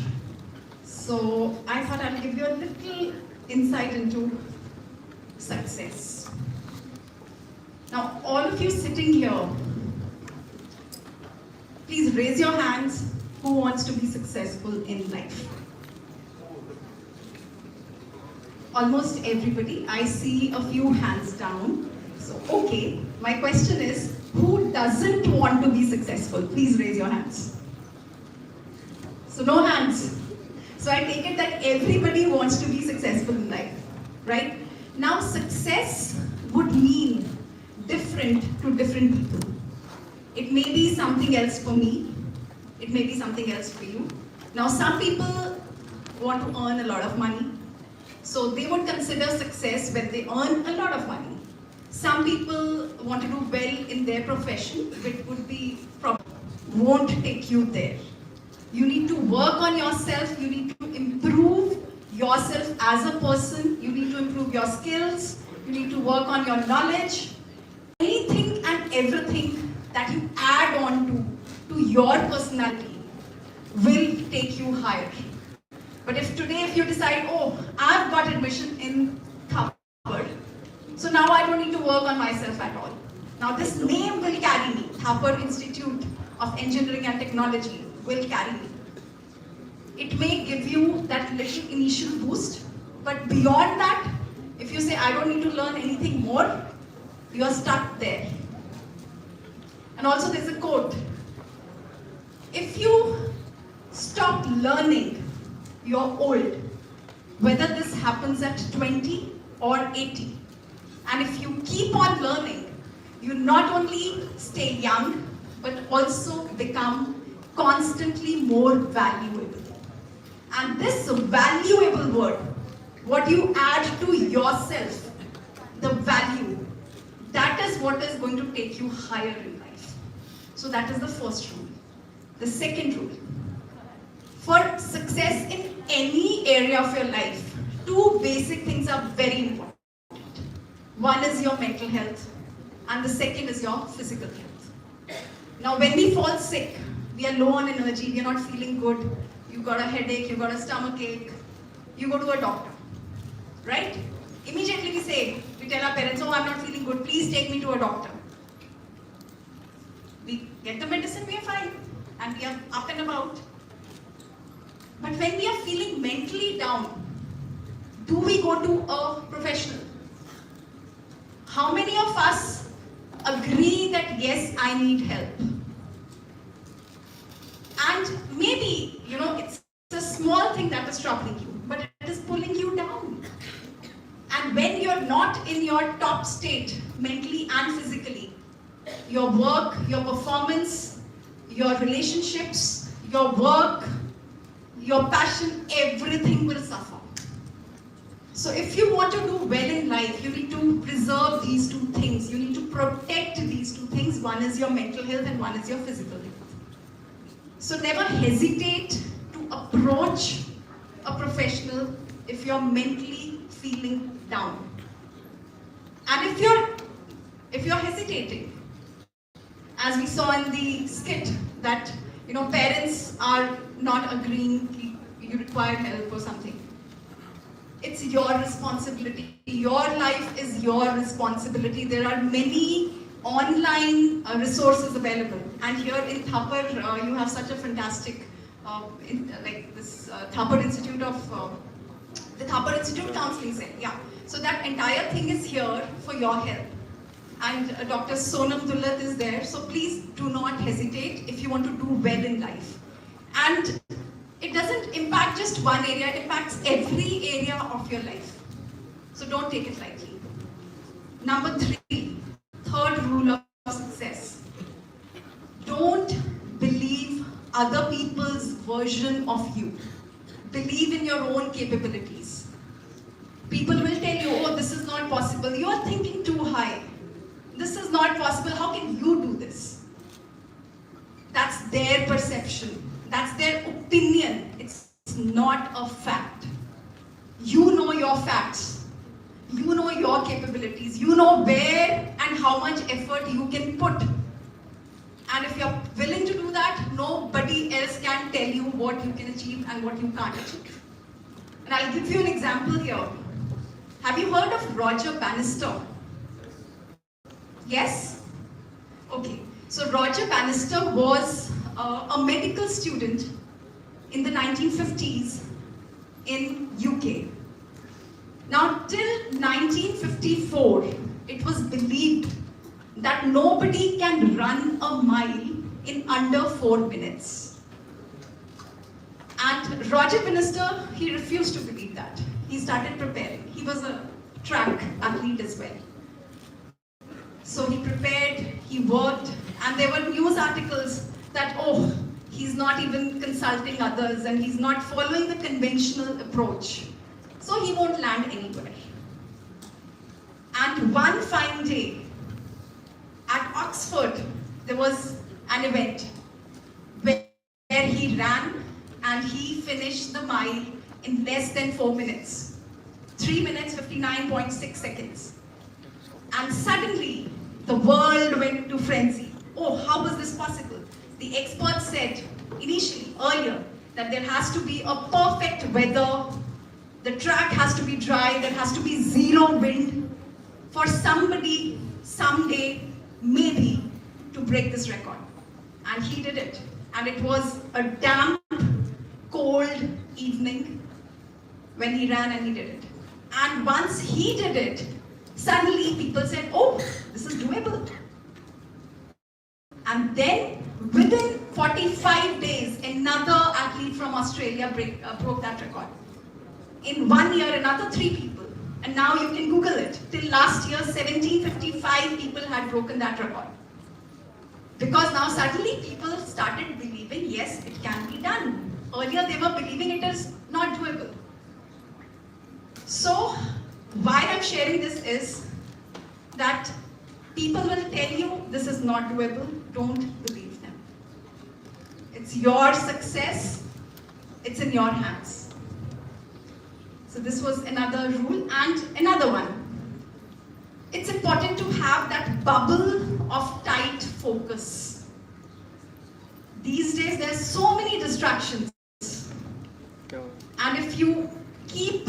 So I thought I'd give you a little insight into success. Now, all of you sitting here, please raise your hands who wants to be successful in life. Almost everybody. I see a few hands down. So, okay, my question is, who doesn't want to be successful? Please raise your hands. So, no hands. So, I take it that everybody wants to be successful in life, right? Now, success would mean different to different people. It may be something else for me. It may be something else for you. Now, some people want to earn a lot of money. So they would consider success when they earn a lot of money. Some people want to do well in their profession, which would be won't take you there. You need to work on yourself. You need to improve yourself as a person. You need to improve your skills. You need to work on your knowledge. Anything and everything that you add on to your personality will take you higher. But if you decide, oh, I've got admission in Thapar, so now I don't need to work on myself at all. Now this name will carry me. Thapar Institute of Engineering and Technology will carry me. It may give you that little initial boost, but beyond that, if you say, I don't need to learn anything more, you are stuck there. And also there's a quote. If you stop learning, you're old. Whether this happens at 20 or 80. And if you keep on learning, you not only stay young, but also become constantly more valuable. And this valuable word, what you add to yourself, the value, that is what is going to take you higher in life. So that is the first rule. The second rule. For success in any area of your life, two basic things are very important. One is your mental health, and the second is your physical health. Now when we fall sick, we are low on energy, we are not feeling good, you got a headache, you got a stomach ache, you go to a doctor, right? Immediately we tell our parents, oh, I'm not feeling good, please take me to a doctor. We get the medicine, we are fine, and we are up and about. But when we are feeling mentally down, do we go to a professional? How many of us agree that yes, I need help? And maybe, it's a small thing that is troubling you, but it is pulling you down. And when you're not in your top state, mentally and physically, your work, your performance, your relationships, your work, your passion, everything will suffer. So if you want to do well in life, you need to preserve these two things. You need to protect these two things. One is your mental health and one is your physical health. So never hesitate to approach a professional if you're mentally feeling down. And if you're hesitating, as we saw in the skit, that parents are not agreeing, you require help or something. It's your responsibility. Your life is your responsibility. There are many online resources available. And here in Thapar, you have such a fantastic, Thapar Institute of The Thapar Institute Counseling Cell, yeah. So that entire thing is here for your help. And Dr. Sonam Dullat is there, so please do not hesitate if you want to do well in life. And it doesn't impact just one area, it impacts every area of your life. So don't take it lightly. Number 3, third rule of success. Don't believe other people's version of you. Believe in your own capabilities. People will tell you, oh, this is not possible. You are thinking too high. This is not possible. How can you do this? That's their perception. That's their opinion. It's not a fact. You know your facts. You know your capabilities. You know where and how much effort you can put. And if you're willing to do that, nobody else can tell you what you can achieve and what you can't achieve. And I'll give you an example here. Have you heard of Roger Bannister? Yes? Okay. So Roger Bannister was a medical student in the 1950s in UK. Now till 1954, it was believed that nobody can run a mile in under 4 minutes. And Roger Bannister, he refused to believe that. He started preparing. He was a track athlete as well. So he prepared, he worked, and there were news articles that, oh, he's not even consulting others and he's not following the conventional approach. So he won't land anywhere. And one fine day, at Oxford, there was an event where he ran and he finished the mile in less than 4 minutes. 3 minutes, 59.6 seconds. And suddenly, the world went into frenzy. Oh, how was this possible? The experts said, initially, earlier, that there has to be a perfect weather, the track has to be dry, there has to be zero wind for somebody, someday, maybe, to break this record. And he did it. And it was a damp, cold evening when he ran and he did it. And once he did it, suddenly people said, oh, this is doable. And then, within 45 days, another athlete from Australia broke that record. In 1 year, another 3 people. And now you can Google it. Till last year, 1755 people had broken that record. Because now suddenly people started believing, yes, it can be done. Earlier they were believing it is not doable. So, why I'm sharing this is that people will tell you this is not doable, don't believe them. It's your success, it's in your hands. So this was another rule, and another one. It's important to have that bubble of tight focus. These days there's so many distractions. And if you keep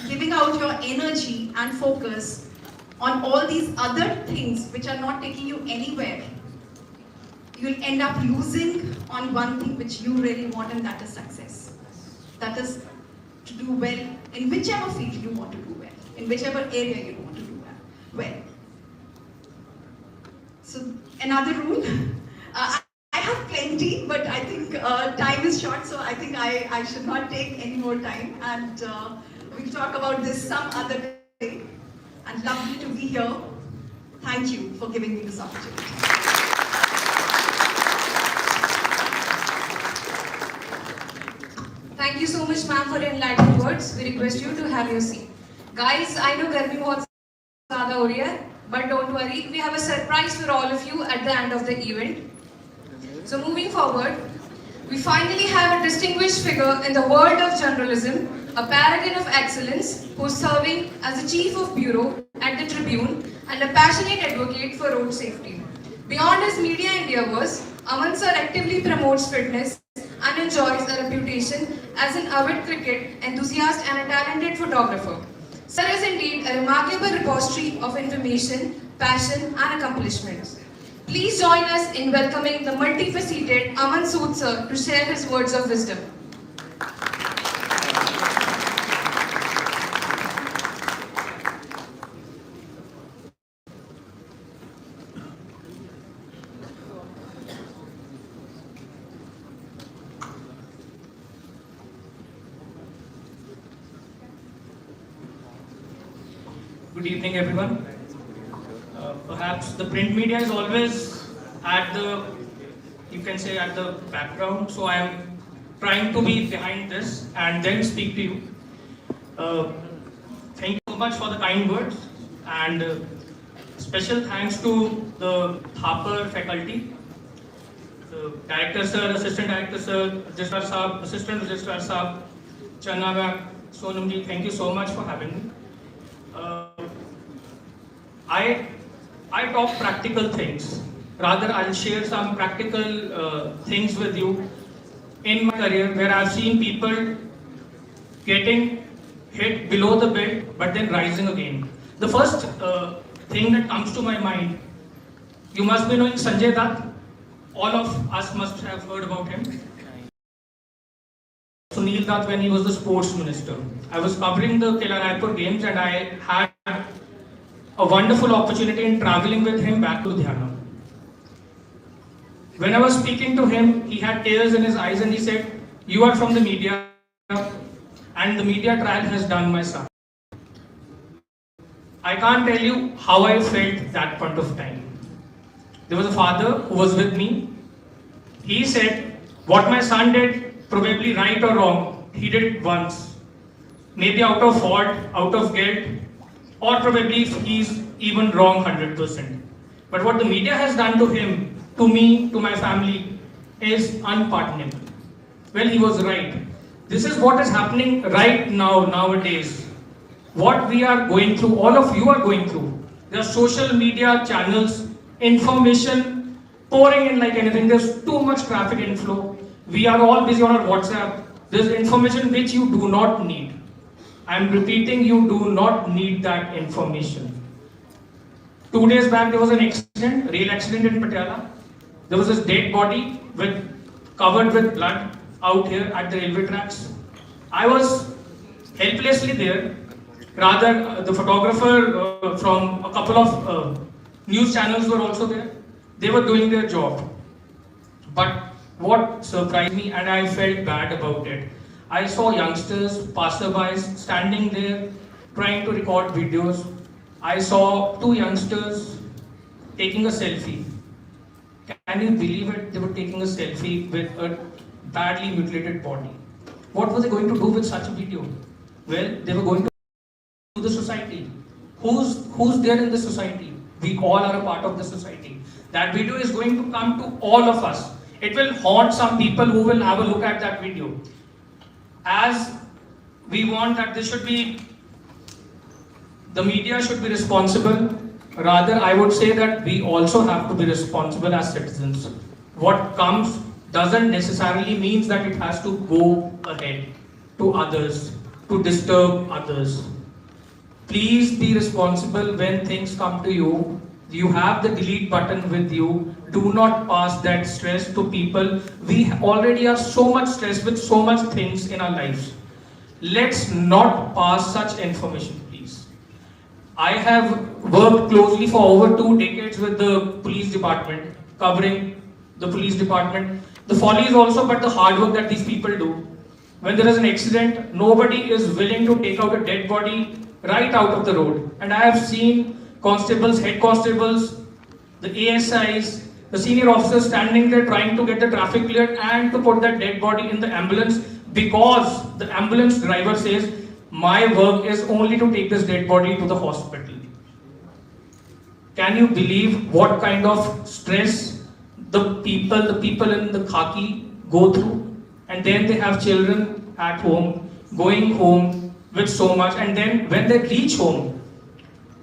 giving out your energy and focus on all these other things which are not taking you anywhere, you'll end up losing on one thing which you really want, and that is success. That is to do well in whichever field you want to do well, in whichever area you want to do well. So another rule, I have plenty, but I think time is short, so I think I should not take any more time, and we'll talk about this some other day. And lovely to be here. Thank you for giving me this opportunity. Thank you so much, ma'am, for your enlightening words. We request you to have your seat. Guys, I know गर्मी बहुत ज़्यादा हो रही है, but don't worry, we have a surprise for all of you at the end of the event. So moving forward, we finally have a distinguished figure in the world of journalism, a paragon of excellence who's serving as the chief of bureau at the Tribune and a passionate advocate for road safety. Beyond his media endeavors, Aman sir actively promotes fitness and enjoys a reputation as an avid cricket enthusiast and a talented photographer. Sir is indeed a remarkable repository of information, passion and accomplishments. Please join us in welcoming the multifaceted Aman Sood sir to share his words of wisdom. Good evening, everyone. Perhaps the print media is always at the, you can say, at the background. So I am trying to be behind this and then speak to you. Thank you so much for the kind words, and special thanks to the Thapar faculty, the director sir, assistant director sir, registrar sahab, assistant registrar sahab, Channa ma'am, Sonam ji, thank you so much for having me. I talk practical things. Rather, I'll share some practical things with you in my career where I've seen people getting hit below the belt but then rising again. The first thing that comes to my mind, you must be knowing Sanjay Dutt. All of us must have heard about him. Sunil Dutt when he was the sports minister. I was covering the Kila Raipur games and I had a wonderful opportunity in traveling with him back to Ludhiana. When I was speaking to him, he had tears in his eyes and he said, "You are from the media and the media trial has done my son." I can't tell you how I felt that point of time. There was a father who was with me. He said, what my son did, probably right or wrong, he did it once. Maybe out of fault, out of guilt, or probably he's even wrong 100%. But what the media has done to him, to me, to my family, is unpardonable. Well, he was right. This is what is happening right now, nowadays. What we are going through, all of you are going through. There are social media channels, information pouring in like anything. There's too much traffic inflow. We are all busy on our WhatsApp. There's information which you do not need. I'm repeating, you do not need that information. 2 days back, there was an accident, real accident in Patiala. There was this dead body covered with blood out here at the railway tracks. I was helplessly there. Rather, the photographer from a couple of news channels were also there. They were doing their job. But what surprised me, and I felt bad about it, I saw youngsters, passerbys standing there trying to record videos. I saw 2 youngsters taking a selfie. Can you believe it? They were taking a selfie with a badly mutilated body. What were they going to do with such a video? Well, they were going to the society. Who's there in the society? We all are a part of the society. That video is going to come to all of us. It will haunt some people who will have a look at that video. As we want that this should be, the media should be responsible. Rather, I would say that we also have to be responsible as citizens. What comes doesn't necessarily mean that it has to go ahead to others, to disturb others. Please be responsible when things come to you. You have the delete button with you. Do not pass that stress to people. We already are so much stressed with so much things in our lives. Let's not pass such information, please. I have worked closely for over 2 decades with the police department, covering the police department. The folly is also but the hard work that these people do. When there is an accident, nobody is willing to take out a dead body right out of the road. And I have seen constables, head constables, the ASIs, the senior officers standing there trying to get the traffic cleared and to put that dead body in the ambulance because the ambulance driver says, my work is only to take this dead body to the hospital. Can you believe what kind of stress the people in the khaki go through? And then they have children at home, going home with so much, and then when they reach home,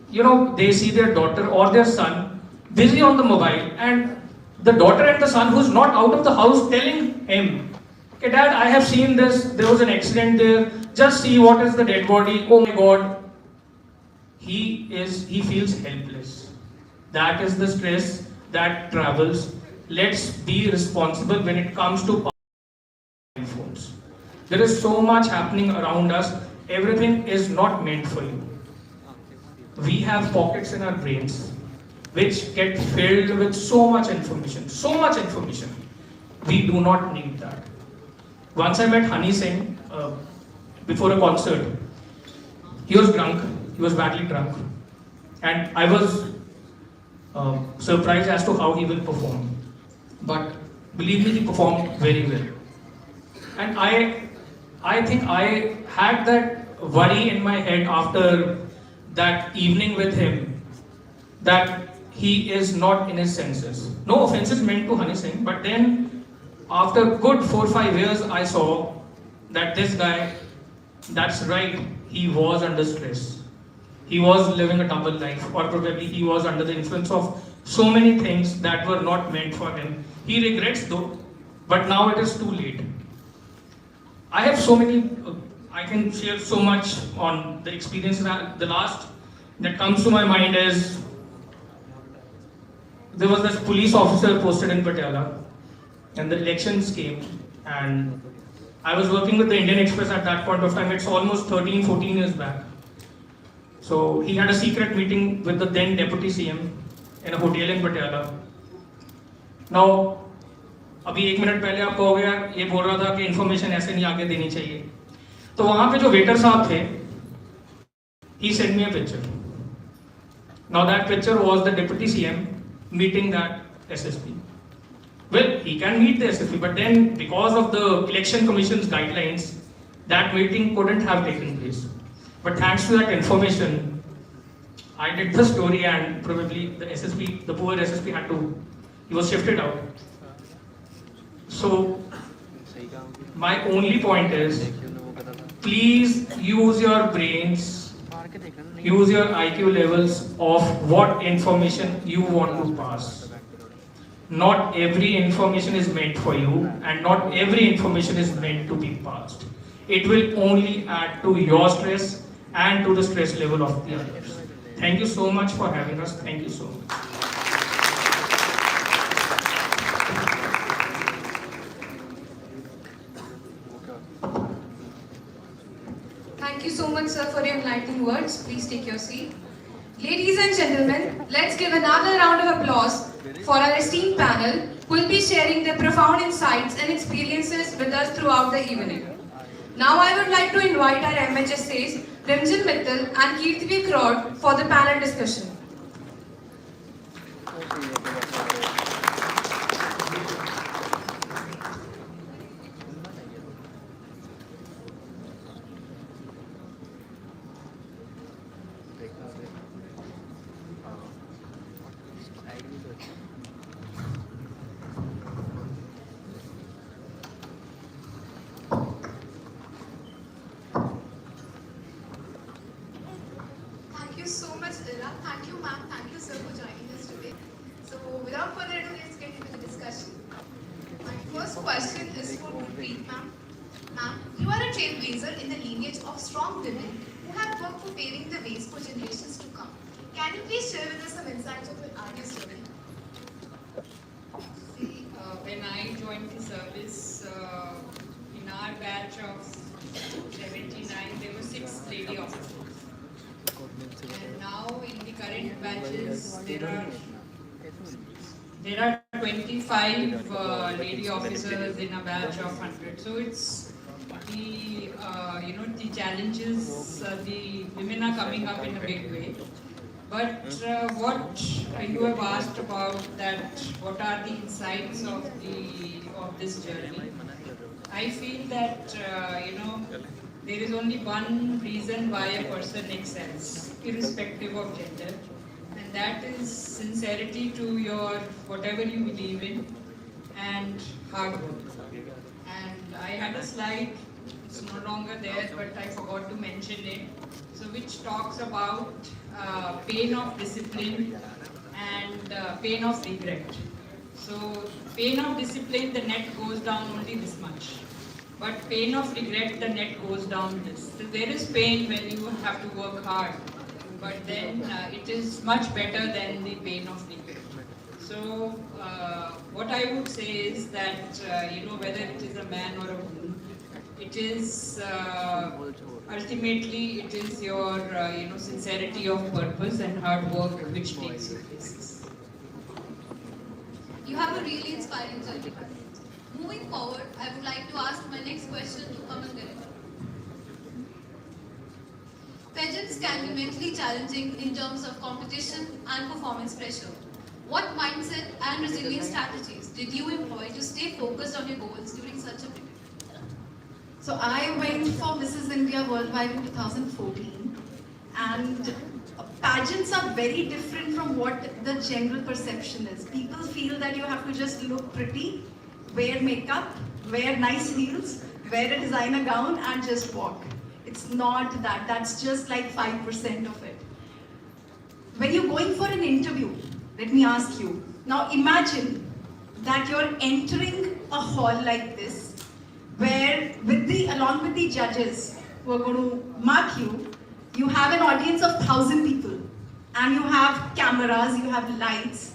you know, they see their daughter or their son busy on the mobile, and the daughter and the son who's not out of the house telling him, okay, Dad, I have seen this, there was an accident there, just see what is the dead body, oh my God. He feels helpless. That is the stress that travels. Let's be responsible when it comes to phones. There is so much happening around us. Everything is not meant for you. We have pockets in our brains which get filled with so much information. We do not need that. Once I met Honey Singh before a concert. He was drunk. He was badly drunk. and I was surprised as to how he will perform. But believe me, he performed very well. And I think I had that worry in my head after that evening with him that he is not in his senses. No offenses meant to Honey Singh, but then after good 4 or 5 years, I saw that this guy, that's right, he was under stress. He was living a double life, or probably he was under the influence of so many things that were not meant for him. He regrets though, but now it is too late. I have so many, I can share so much on the experience. The last that comes to my mind is, there was this police officer posted in Patiala, and the elections came, and I was working with the Indian Express at that point of time. It's almost 13, 14 years back. So he had a secret meeting with the then Deputy CM in a hotel in Patiala. Now, अभी 1 minute पहले आप कहोगे यार ये बोल रहा था कि इन्फॉर्मेशन ऐसे नहीं आगे देनी चाहिए, तो वहां पे जो वेटर साहब थे, he sent me a picture. Now that picture was the Deputy CM meeting that SSP. Well, he can meet the SSP, but then because of the Election Commission's guidelines, that meeting couldn't have taken place. But thanks to that information, I did the story, and probably the SSP, the poor SSP he was shifted out. So, my only point is, please use your brains, use your IQ levels of what information you want to pass. Not every information is meant for you, and not every information is meant to be passed. It will only add to your stress and to the stress level of the others. Thank you so much for having us. Thank you so much. Thank you so much, sir, for your enlightening words. Please take your seat. Ladies and gentlemen, let's give another round of applause for our esteemed panel who will be sharing their profound insights and experiences with us throughout the evening. Now I would like to invite our MHSAs, Rimjin Mittal and Kirti Krod for the panel discussion. Thank you so much, Ira. Thank you, ma'am. Thank you, sir, for joining us today. So, without further ado, let's get into the discussion. My first question is for Gurpreet, ma'am. Ma'am, you are a trailblazer in the lineage of strong women who have worked for paving the ways for generations to come. Can you please share with us some insights of your early story? See, when I joined the service, in our batch of 79, there were 6 lady officers. And now in the current batches, there are 25 lady officers in a batch of 100. So it's the the challenges, the women are coming up in a big way. But what you have asked about that, what are the insights of this journey? I feel that there is only one reason why a person excels, irrespective of gender, and that is sincerity to your whatever you believe in and hard work. And I had a slide, it's no longer there, but I forgot to mention it, so which talks about pain of discipline and pain of regret. So pain of discipline, the net goes down only this much. But pain of regret, the net goes down this. So there is pain when you have to work hard, but then it is much better than the pain of regret. So what I would say is that whether it is a man or a woman, it is ultimately it is your sincerity of purpose and hard work which takes you places. You have a really inspiring journey. Moving forward, I would like to ask my next question to Aman Ganesh. Pageants can be mentally challenging in terms of competition and performance pressure. What mindset and resilience strategies did you employ to stay focused on your goals during such a period? So I went for Mrs. India Worldwide in 2014, and pageants are very different from what the general perception is. People feel that you have to just look pretty, wear makeup, wear nice heels, wear a designer gown and just walk. It's not that. That's just like 5% of it. When you're going for an interview, let me ask you. Now imagine that you're entering a hall like this, where along with the judges who are going to mark you, you have an audience of 1,000 people, and you have cameras, you have lights,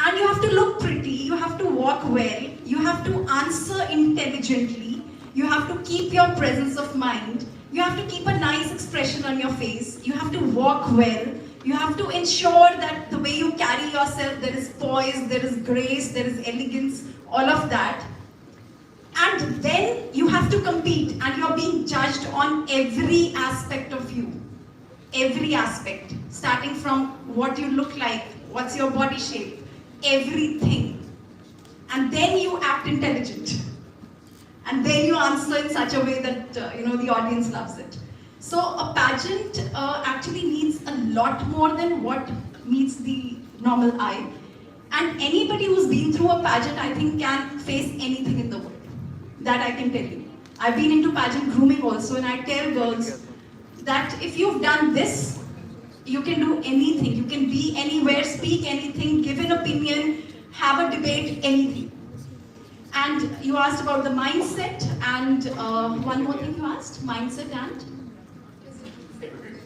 and you have to look pretty, you have to walk well, you have to answer intelligently, you have to keep your presence of mind, you have to keep a nice expression on your face, you have to walk well, you have to ensure that the way you carry yourself, there is poise, there is grace, there is elegance, all of that. And then you have to compete, and you're being judged on every aspect of you. Every aspect, starting from what you look like, what's your body shape, everything. And then you act intelligent. And then you answer in such a way that the audience loves it. So a pageant actually needs a lot more than what meets the normal eye. And anybody who's been through a pageant, I think, can face anything in the world. That I can tell you. I've been into pageant grooming also, and I tell girls that if you've done this, you can do anything. You can be anywhere, speak anything, give an opinion, have a debate, anything. And you asked about the mindset, and one more thing you asked, mindset and?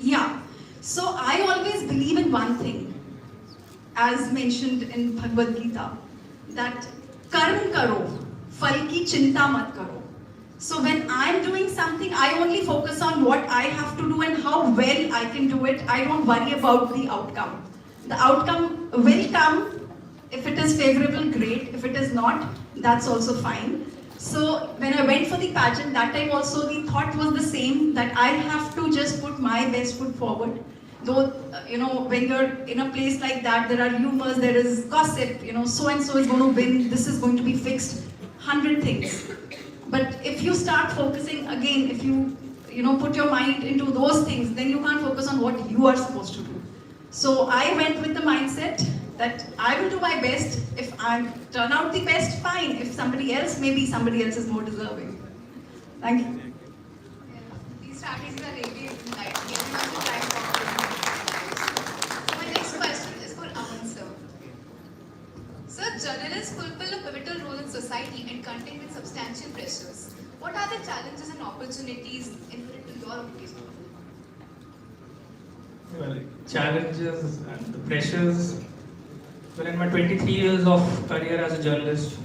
Yeah. So I always believe in one thing, as mentioned in Bhagavad Gita, that karm karo, fal ki chinta mat karo. So when I'm doing something, I only focus on what I have to do and how well I can do it. I don't worry about the outcome. The outcome will come. If it is favorable, great. If it is not, that's also fine. So when I went for the pageant, that time also the thought was the same, that I have to just put my best foot forward. Though, when you're in a place like that, there are rumors, there is gossip, so-and-so is going to win, this is going to be fixed, 100 things. But if you start focusing, again, if you put your mind into those things, then you can't focus on what you are supposed to do. So I went with the mindset that I will do my best. If I turn out the best, fine. If maybe somebody else is more deserving. Thank you. These strategies are really enlightening. My next question is for Aman sir. Sir, journalists fulfill a pivotal role in society and contend with substantial pressures. What are the challenges and opportunities inherent to your vocation? Well, challenges and the pressures. Well, in my 23 years of career as a journalist,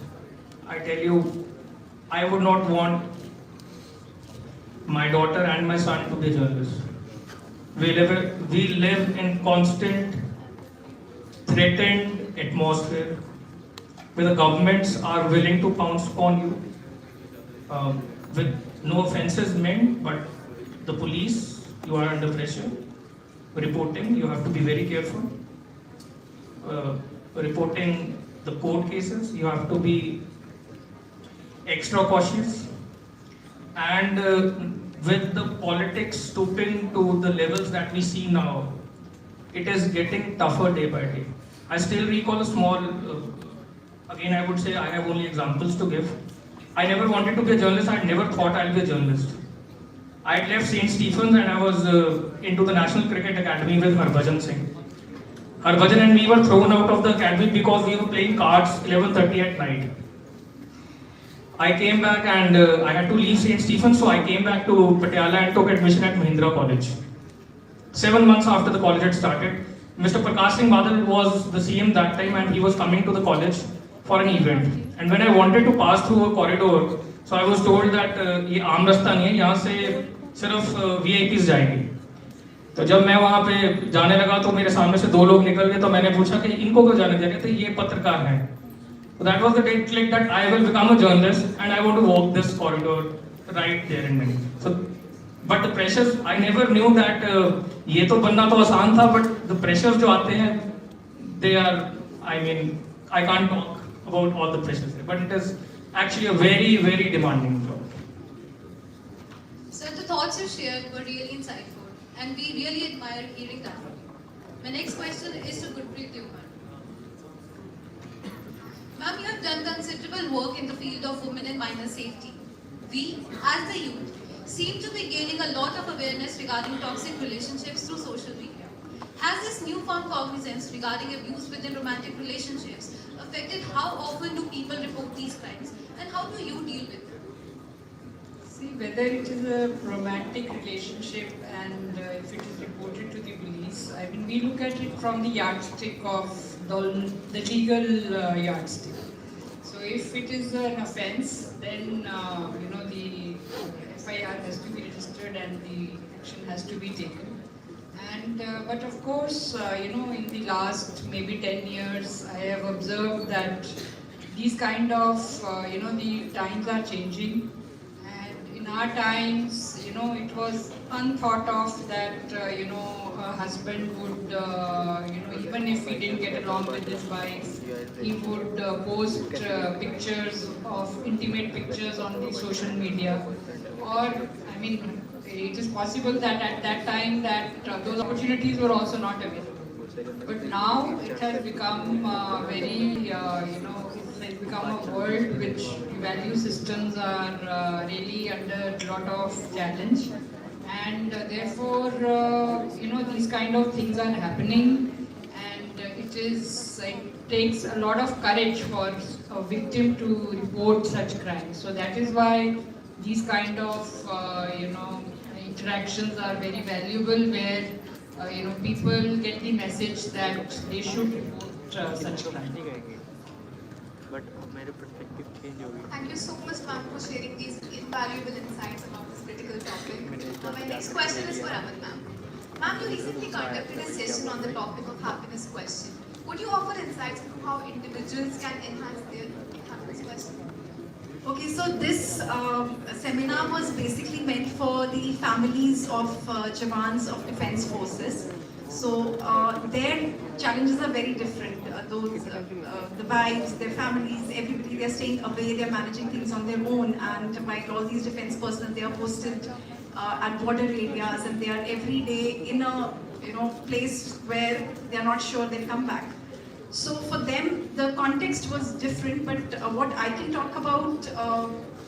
I tell you, I would not want my daughter and my son to be journalists. We live in constant, threatened atmosphere where the governments are willing to pounce upon you with no offenses meant, but the police, you are under pressure. Reporting, you have to be very careful. Reporting the court cases, you have to be extra cautious. And with the politics stooping to the levels that we see now, it is getting tougher day by day. I still recall a small, again I would say I have only examples to give. I never wanted to be a journalist, I never thought I'll be a journalist. I had left St. Stephen's and I was into the National Cricket Academy with Harbhajan Singh. Harbhajan and me were thrown out of the academy because we were playing cards 11:30 at night. I came back and I had to leave St. Stephen's, so I came back to Patiala and took admission at Mahindra College. 7 months after the college had started, Mr. Prakash Singh Badal was the CM that time and he was coming to the college for an event. And when I wanted to pass through a corridor, so I was told that ये आम रास्ता नहीं है, यहाँ से सिर्फ VIPs जाएंगे. तो जब मैं वहाँ पे जाने लगा तो मेरे सामने से 2 लोग निकल गए, तो मैंने पूछा कि इनको क्यों जाने दिया, कहते ये पत्रकार हैं. So that was the day click that I will become a journalist and I want to walk this corridor right there in me. So But the pressures, I never knew that ये तो बनना तो आसान था, but the pressures जो आते हैं, they are, I mean, I can't talk about all the pressures, but it is actually a very, very demanding job. So the thoughts you shared were really insightful, and we really admire hearing that from you. My next question is to Gurpreet Tewar. Ma'am, you have done considerable work in the field of women and minor safety. We, as the youth, seem to be gaining a lot of awareness regarding toxic relationships through social media. Has this newfound cognizance regarding abuse within romantic relationships affected how often do people report these crimes, and how do you deal with them? See, whether it is a romantic relationship and if it is reported to the police, I mean, we look at it from the yardstick of the legal yardstick. So if it is an offence, then the FIR has to be registered and the action has to be taken. And but of course, in the last maybe 10 years, I have observed that these kind of, the times are changing. And in our times, it was unthought of that, a husband would, even if he didn't get along with his wife, he would post pictures of intimate pictures on the social media. Or, I mean, it is possible that at that time that those opportunities were also not available. But now it has become very, it has become a world which value systems are really under a lot of challenge. And therefore, these kind of things are happening, and it takes a lot of courage for a victim to report such crimes. So that is why these kind of, interactions are very valuable, where people get the message that they should report such crimes. Thank you so much, ma'am, for sharing these invaluable insights about this critical topic. My next question is for Aman, ma'am. Ma'am, you recently conducted a session on the topic of happiness question. Would you offer insights into how individuals can enhance their happiness question? Okay, so this seminar was basically meant for the families of Jawans of Defence Forces. So their challenges are very different. The wives, their families, everybody, they're staying away, they're managing things on their own, and while all these defence personnel, they are posted at border areas, and they are every day in a place where they are not sure they'll come back. So for them, the context was different, but what I can talk about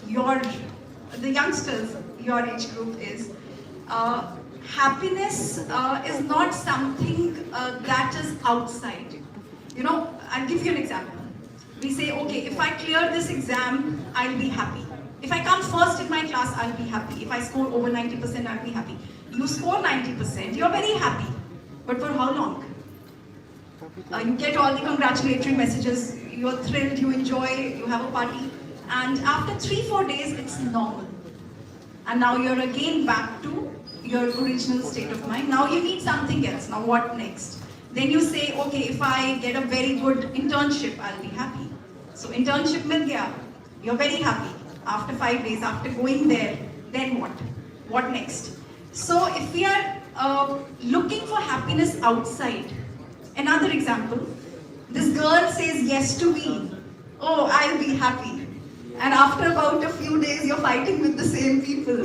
the youngsters, your age group is, happiness is not something that is outside. I'll give you an example. We say, okay, if I clear this exam, I'll be happy. If I come first in my class, I'll be happy. If I score over 90%, I'll be happy. You score 90%, you're very happy. But for how long? You get all the congratulatory messages, you're thrilled, you enjoy, you have a party, and after 3-4 days, it's normal. And now you're again back to your original state of mind. Now you need something else. Now what next? Then you say, okay, if I get a very good internship, I'll be happy. So internship mil gaya, you're very happy. After 5 days, after going there, then what? What next? So if we are looking for happiness outside, another example, this girl says yes to me. Oh, I'll be happy. And after about a few days, you're fighting with the same people.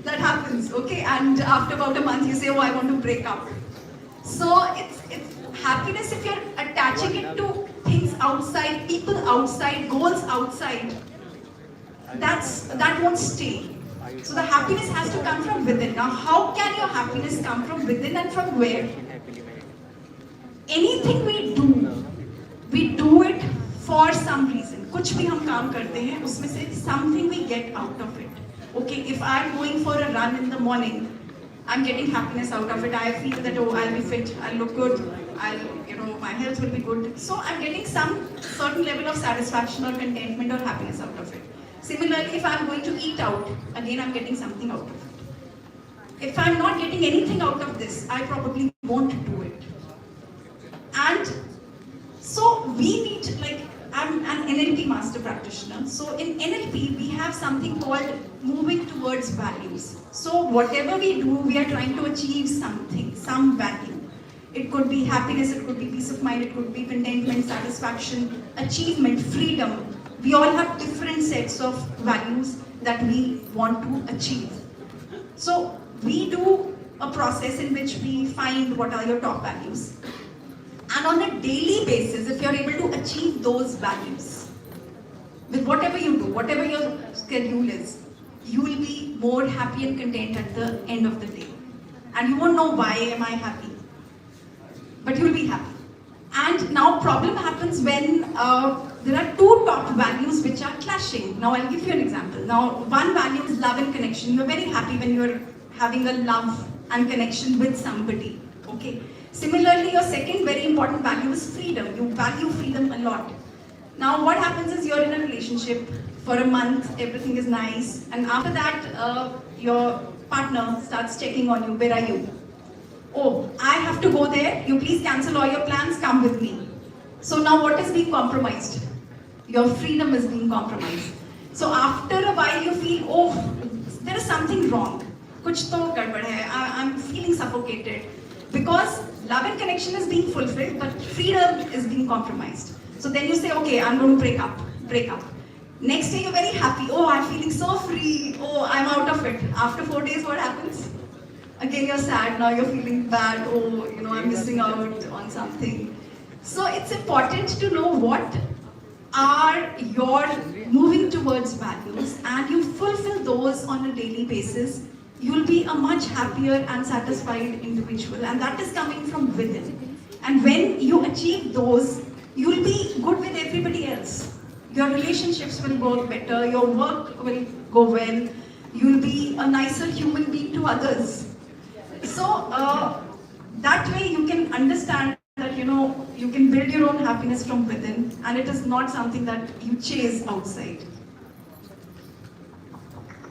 That happens, okay? And after about a month, you say, oh, I want to break up. So it's happiness, if you're attaching it to things outside, people outside, goals outside, that won't stay. So the happiness has to come from within. Now, how can your happiness come from within and from where? Anything we do it for some reason. कुछ भी हम काम करते हैं, उसमें से something we get out of it. Okay, if I'm going for a run in the morning, I'm getting happiness out of it. I feel that, oh, I'll be fit, I'll look good, my health will be good. So I'm getting some certain level of satisfaction or contentment or happiness out of it. Similarly, if I'm going to eat out, again, I'm getting something out of it. If I'm not getting anything out of this, I probably won't do it. And so we need, I'm an NLP master practitioner. So in NLP, we have something called moving towards values. So whatever we do, we are trying to achieve something, some value. It could be happiness, it could be peace of mind, it could be contentment, satisfaction, achievement, freedom. We all have different sets of values that we want to achieve. So we do a process in which we find what are your top values. And on a daily basis, if you're able to achieve those values, with whatever you do, whatever your schedule is, you will be more happy and content at the end of the day. And you won't know why am I happy, but you'll be happy. And now problem happens when there are two top values which are clashing. Now I'll give you an example. Now one value is love and connection. You're very happy when you're having a love and connection with somebody. Okay. Similarly, your second very important value is freedom. You value freedom a lot. Now what happens is you're in a relationship for a month, everything is nice, and after that your partner starts checking on you, where are you? Oh, I have to go there, you please cancel all your plans, come with me. So now what is being compromised? Your freedom is being compromised. So after a while you feel, oh, there is something wrong. Kuch to gadbad hai, I'm feeling suffocated. Because love and connection is being fulfilled, but freedom is being compromised. So then you say, okay, I'm going to break up. Next day you're very happy. Oh, I'm feeling so free. Oh, I'm out of it. After 4 days, what happens? Again, you're sad. Now you're feeling bad. Oh, I'm missing out on something. So it's important to know what are your moving towards values, and you fulfill those on a daily basis. You'll be a much happier and satisfied individual, and that is coming from within. And when you achieve those, you'll be good with everybody else. Your relationships will go better, your work will go well, you'll be a nicer human being to others. So that way you can understand that you can build your own happiness from within, and it is not something that you chase outside.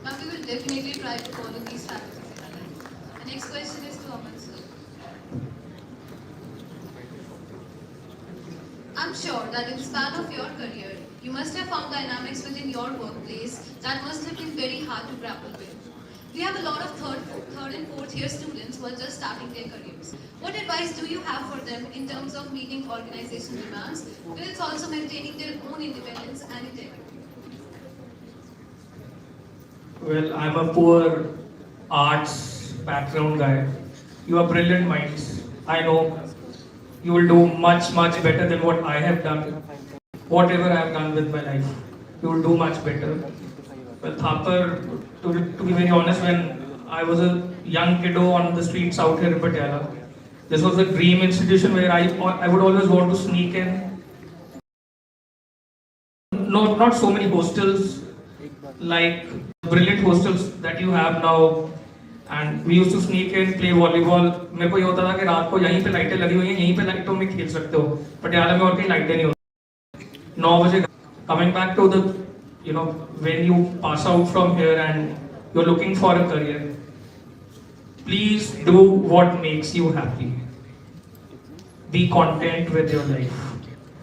Now we will definitely try to follow these strategies in our life. The next question is to Aman sir. I'm sure that in the span of your career, you must have found dynamics within your workplace that must have been very hard to grapple with. We have a lot of third and fourth year students who are just starting their careers. What advice do you have for them in terms of meeting organization demands, whilst also maintaining their own independence and integrity? Well, I'm a poor arts background guy. You are brilliant minds. I know you will do much better than what I have done. Whatever I have done with my life, you will do much better. Well, Thapar, to be very honest, when I was a young kiddo on the streets out here in Patiala, this was a dream institution where I would always want to sneak in. No, not so many hostels like brilliant hostels that you have now, and we used to sneak in, play volleyball. मेरे को ये होता था कि रात को यहीं पे लाइटें लगी हुई हैं, यहीं पे लाइटों में खेल सकते हो. पटियाला में और कहीं लाइटें नहीं होती. 9 बजे. Coming back to the, when you pass out from here and you're looking for a career, please do what makes you happy. Be content with your life.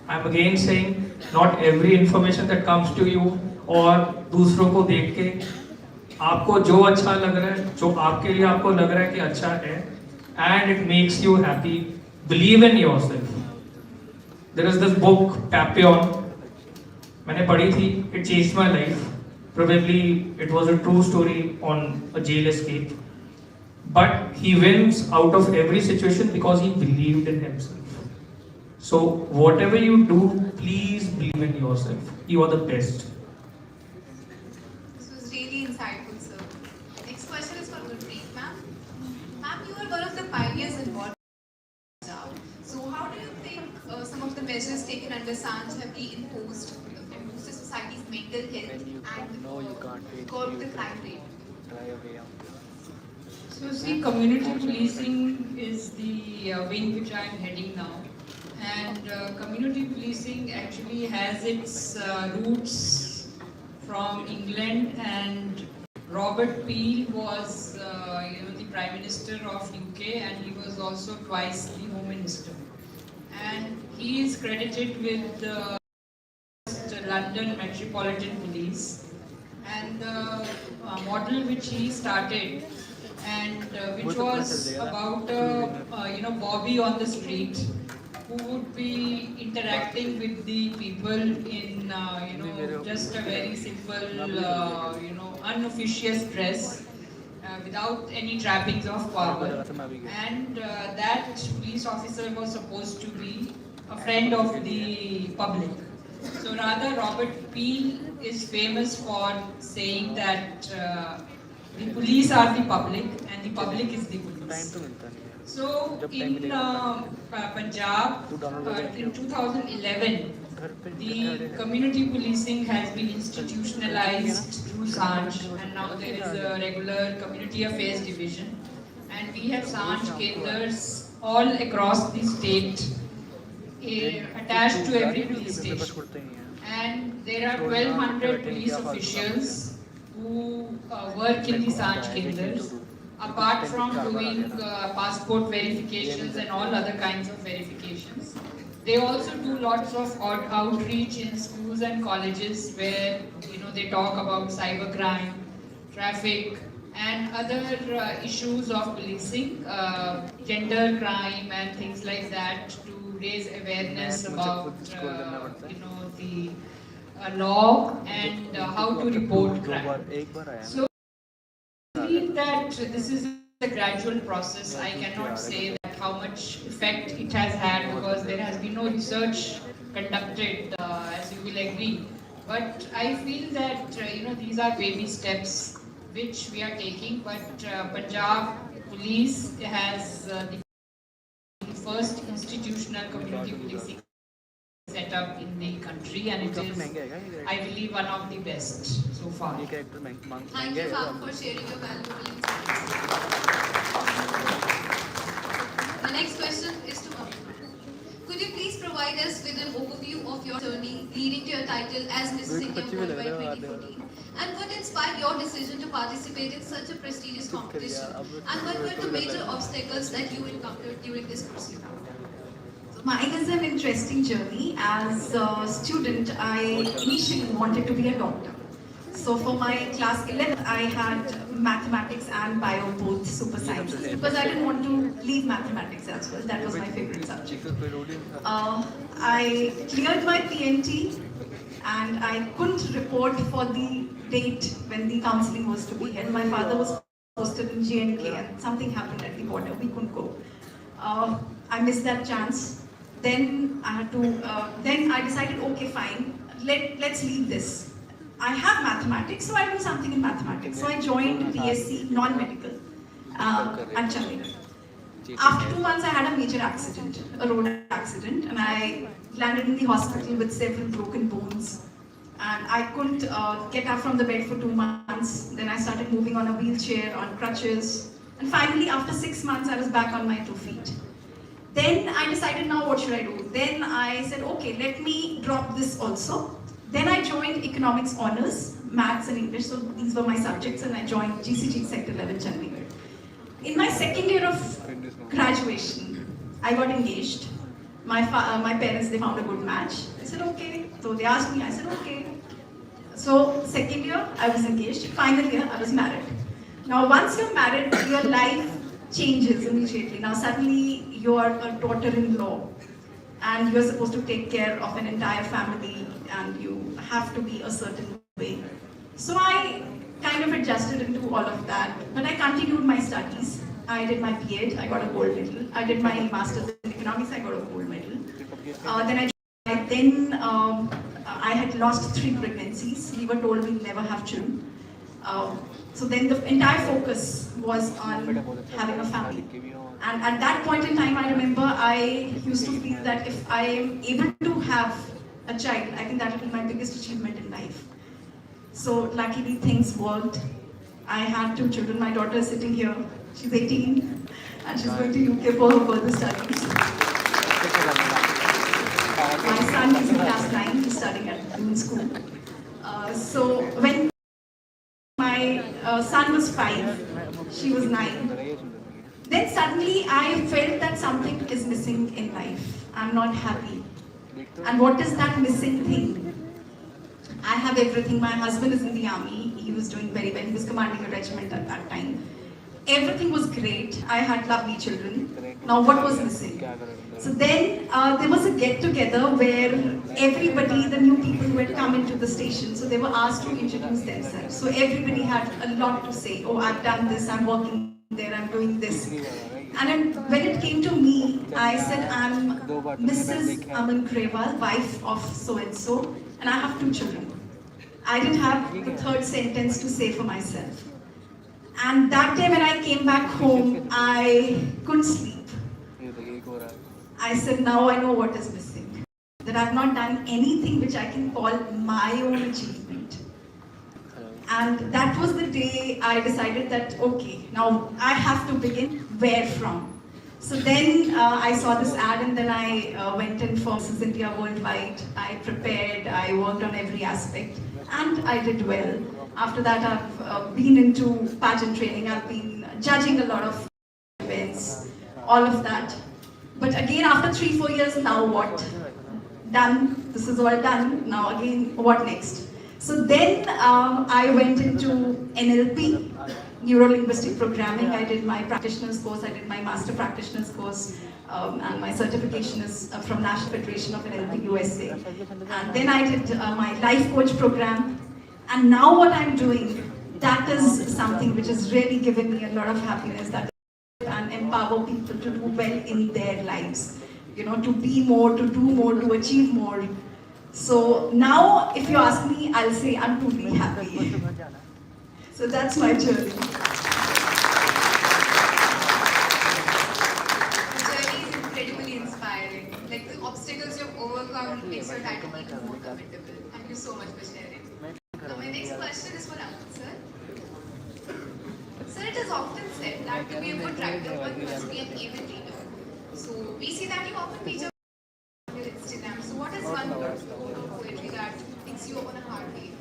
I'm again saying, not every information that comes to you और दूसरों को देख के आपको जो अच्छा लग रहा है, जो आपके लिए आपको लग रहा है कि अच्छा है, and it makes you happy, believe in yourself. There is this book Papillon, मैंने पढ़ी थी, it changed my life. Probably it was a true story on a jail escape, but he wins out of every situation because he believed in himself. So whatever you do, please believe in yourself. You are the best. Insightful, sir. Next question is for Gurpreet, ma'am. Ma'am, you are one of the pioneers involved. So how do you think some of the measures taken under SANJ have been imposed to boost the society's mental health and curb the crime rate? So see, community policing is the wing which I am heading now. And community policing actually has its roots from England, and Robert Peel was the Prime Minister of UK, and he was also twice the Home Minister. And he is credited with London Metropolitan Police, and the model which he started, and which was about Bobby on the street, who would be interacting with the people in just a very simple unofficious dress, without any trappings of power, and that police officer was supposed to be a friend of the public. So rather, Robert Peel is famous for saying that the police are the public and the public is the police. So in Punjab, in 2011, the community policing has been institutionalized through Sanj, and now there is a regular community affairs division, and we have Sanj Kendras all across the state, attached to every police station. And there are 1200 police officials who work in the Sanj Kendras, apart from doing passport verifications and all other kinds of verifications. They also do lots of outreach in schools and colleges where they talk about cybercrime, traffic, and other issues of policing, gender crime and things like that, to raise awareness about the law and how to report crime. So I believe that this is a gradual process. I cannot say that how much effect it has had, because there has been no research conducted, as you will agree. But I feel that these are baby steps which we are taking. But Punjab Police has the first institutional community policing set up in the country, and it is, I believe, one of the best so far. Thank you, ma'am, for sharing your valuable insights. The next question is to Abhi. Could you please provide us with an overview of your journey leading to your title as Mrs. India Worldwide 2014? And what inspired your decision to participate in such a prestigious competition? And what were the major obstacles that you encountered during this pursuit? Mine is an interesting journey. As a student, I initially wanted to be a doctor. So for my class 11, I had mathematics and bio, both super sciences, because I didn't want to leave mathematics as well. That was my favorite subject. I cleared my PNT and I couldn't report for the date when the counselling was to be held. My father was posted in J&K and something happened at the border. We couldn't go. I missed that chance. Then I had to. Then I decided, okay, fine. Let's leave this. I have mathematics, so I do something in mathematics. So I joined BSc non-medical at Chandigarh. After 2 months, I had a major accident, a road accident, and I landed in the hospital with several broken bones. And I couldn't get up from the bed for 2 months. Then I started moving on a wheelchair, on crutches. And finally, after 6 months, I was back on my 2 feet. Then I decided, now what should I do? Then I said, okay, let me drop this also. Then I joined economics honors, maths and English. So these were my subjects, and I joined GCG Sector 11 Chandigarh. In my second year of graduation, I got engaged. My parents, they found a good match. I said, okay. So they asked me, I said, okay. So second year, I was engaged. Final year, I was married. Now, once you're married, your life changes immediately. Now, suddenly, you're a daughter-in-law, and you're supposed to take care of an entire family, and you have to be a certain way. So I kind of adjusted into all of that, but I continued my studies. I did my B.Ed, I got a gold medal. I did my master's in economics, I got a gold medal. Then I had lost 3 pregnancies. We were told we'll never have children. So then the entire focus was on having a family. And at that point in time, I remember I used to feel that if I am able to have a child, I think that will be my biggest achievement in life. So luckily things worked. I had 2 children. My daughter is sitting here. She's 18 and she's going to UK for her further studies. My son is in class 9, he's studying at Bloom School. So when my son was 5, she was 9. Then suddenly I felt that something is missing in life. I'm not happy. And what is that missing thing? I have everything. My husband is in the army. He was doing very well. He was commanding a regiment at that time. Everything was great. I had lovely children. Now what was missing? So then there was a get-together where everybody, the new people who had come into the station, so they were asked to introduce themselves. So everybody had a lot to say. Oh, I've done this, I'm working there, I'm doing this. And then when it came to me, I said, I'm Mrs. Aman Grewal, wife of so-and-so, and I have 2 children. I didn't have the 3rd sentence to say for myself. And that day when I came back home, I couldn't sleep. I said, now I know what is missing. That I've not done anything which I can call my own achievement. And that was the day I decided that, okay, now I have to begin. Where from? So then I saw this ad and then I went in for Mrs. India Worldwide. I prepared, I worked on every aspect and I did well. After that I've been into pageant training, I've been judging a lot of events, all of that. But again after 3-4 years, now what? Done, this is all done, now again what next? So then I went into NLP, Neuro-Linguistic Programming. I did my practitioner's course, I did my master practitioner's course, and my certification is from National Federation of NLP USA. And then I did my life coach program. And now what I'm doing, that is something which is really giving me a lot of happiness, that and empower people to do well in their lives. You know, to be more, to do more, to achieve more. So now, if you ask me, I'll say I'm truly happy. So that's my journey. The journey is incredibly inspiring. Like the obstacles you've overcome makes your title even more commendable. Thank you so much for sharing. Now my next question is for Anand sir. Sir, it is often said that to be a good writer, one must be an avid reader. So we see that you often feature on your Instagram. So what is one quote of poetry that takes you on a hard way?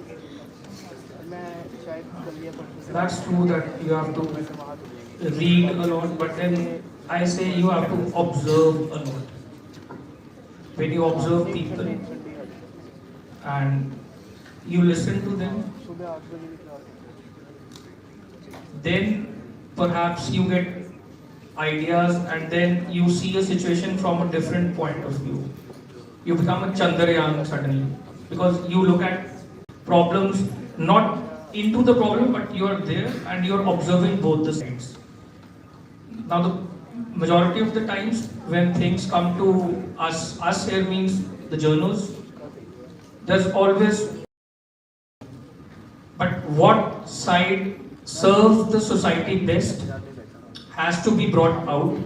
That's true that you have to read a lot, but then I say you have to observe a lot. When you observe people and you listen to them, then perhaps you get ideas and then you see a situation from a different point of view. You become a Chandrayaan suddenly because you look at problems not into the problem, but you are there and you are observing both the sides. Now the majority of the times when things come to us here means the journals, there's always, but what side serves the society best has to be brought out.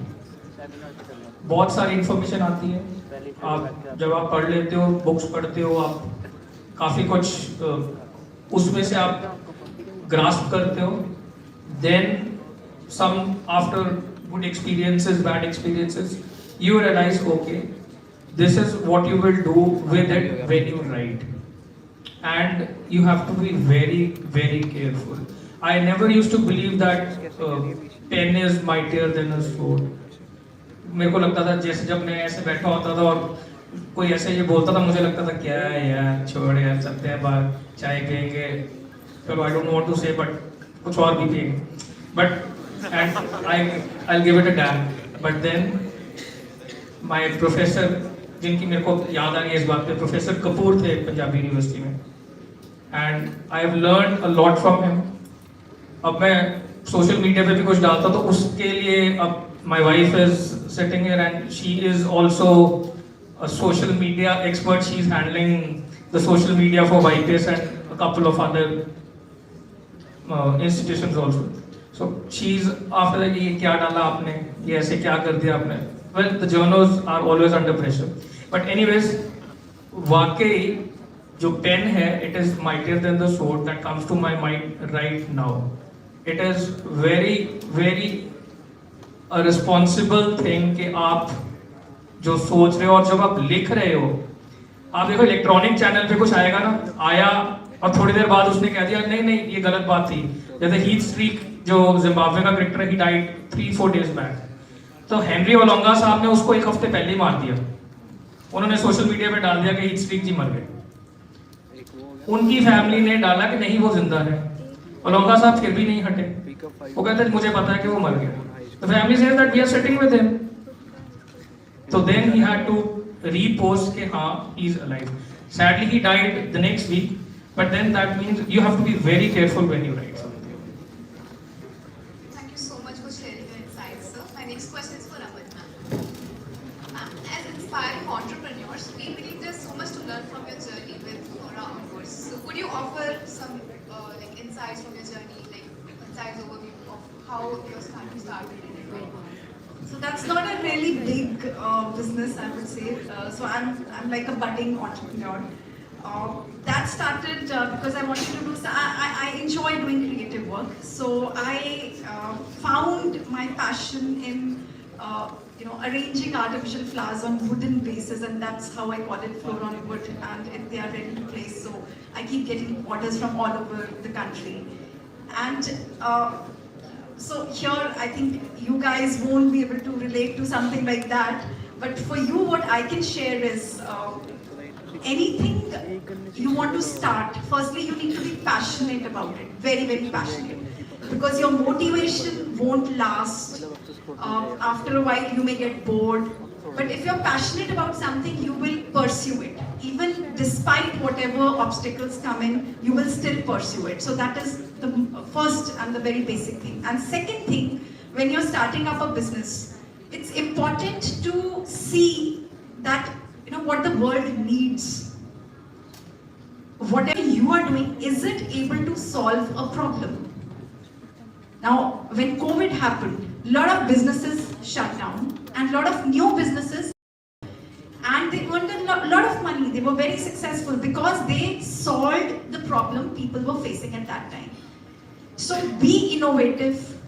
बहुत सारी information आती है, आप जब आप पढ़ लेते हो, बुक्स पढ़ते हो, आप काफ़ी कुछ उसमें से आप ग्रास्प करते हो. Then some after good experiences, bad experiences, you realize, okay, this is what you will do with it when you write. And you have to be very, very careful. I never used to believe that pen is mightier than a sword. मेरे को लगता था जैसे जब मैं ऐसे बैठा होता था और कोई ऐसे ये बोलता था, मुझे लगता था क्या है यार, छोड़ यार, चलते हैं बाहर चाय पियेंगे, चलो I don't want to say but कुछ और भी पियेंगे, but and I'll give it a damn. But then my professor, जिनकी मेरे को याद आ रही है इस बात पे, प्रोफेसर कपूर थे पंजाबी यूनिवर्सिटी में, and I've learned a lot from him. अब मैं सोशल मीडिया पे भी कुछ डालता तो उसके लिए अब my wife is sitting here and she is also a social media expert. She's handling the social media for YPS and a couple of other institutions also. So she's after that, ये क्या डाला आपने, ये ऐसे क्या कर दिया आपने. Well, the journals are always under pressure. But anyways, वाकई जो pen है, it is mightier than the sword that comes to my mind right now. It is very, very a responsible thing कि आप जो सोच रहे हो और जब आप लिख रहे हो, आप देखो इलेक्ट्रॉनिक चैनल पे कुछ आएगा ना, आया और थोड़ी देर बाद उसने कह दिया नहीं नहीं ये गलत बात थी. जैसे हीथ स्ट्रीक जो जिम्बाब्वे का क्रिकेटर है, he died 3-4 days back. तो हेनरी ओलोंगा साहब ने उसको एक हफ्ते पहले ही मार दिया. उन्होंने सोशल मीडिया पे डाल दिया कि हीथ स्ट्रीक जी मर गए. उनकी फैमिली ने डाला कि नहीं वो जिंदा है, और लौंगा साहब फिर भी नहीं हटे। वो कहते मुझे पता है कि वो मर गया। The family says that we are sitting with him. So then he had to repost कि हाँ he is alive. Sadly he died the next week, but then that means you have to be very careful when you write something. Thank you so much for sharing your insights, sir. My next question is for Aman ma'am. Ma'am, as inspiring entrepreneurs, we believe there's so much to learn from your journey with Aura onwards. So could you offer some like insights from your journey, like insights overview of how your starting started and everything? So that's not a really big business, I would say. So I'm like a budding entrepreneur. That started because I wanted to do. I enjoy doing creative work. So I found my passion in arranging artificial flowers on wooden bases, and that's how I call it floor on wood. And they are ready to place. So I keep getting orders from all over the country, and. So here, I think you guys won't be able to relate to something like that. But for you, what I can share is anything you want to start. Firstly, you need to be passionate about it, very, very passionate. Because your motivation won't last. After a while, you may get bored. But if you're passionate about something, you will pursue it. Even despite whatever obstacles come in, you will still pursue it. So that is the first and the very basic thing. And second thing, when you're starting up a business, it's important to see that what the world needs. Whatever you are doing, is it able to solve a problem? Now, when COVID happened, a lot of businesses shut down, and a lot of new businesses, and they earned a lot of money. They were very successful because they solved the problem people were facing at that time. So be innovative,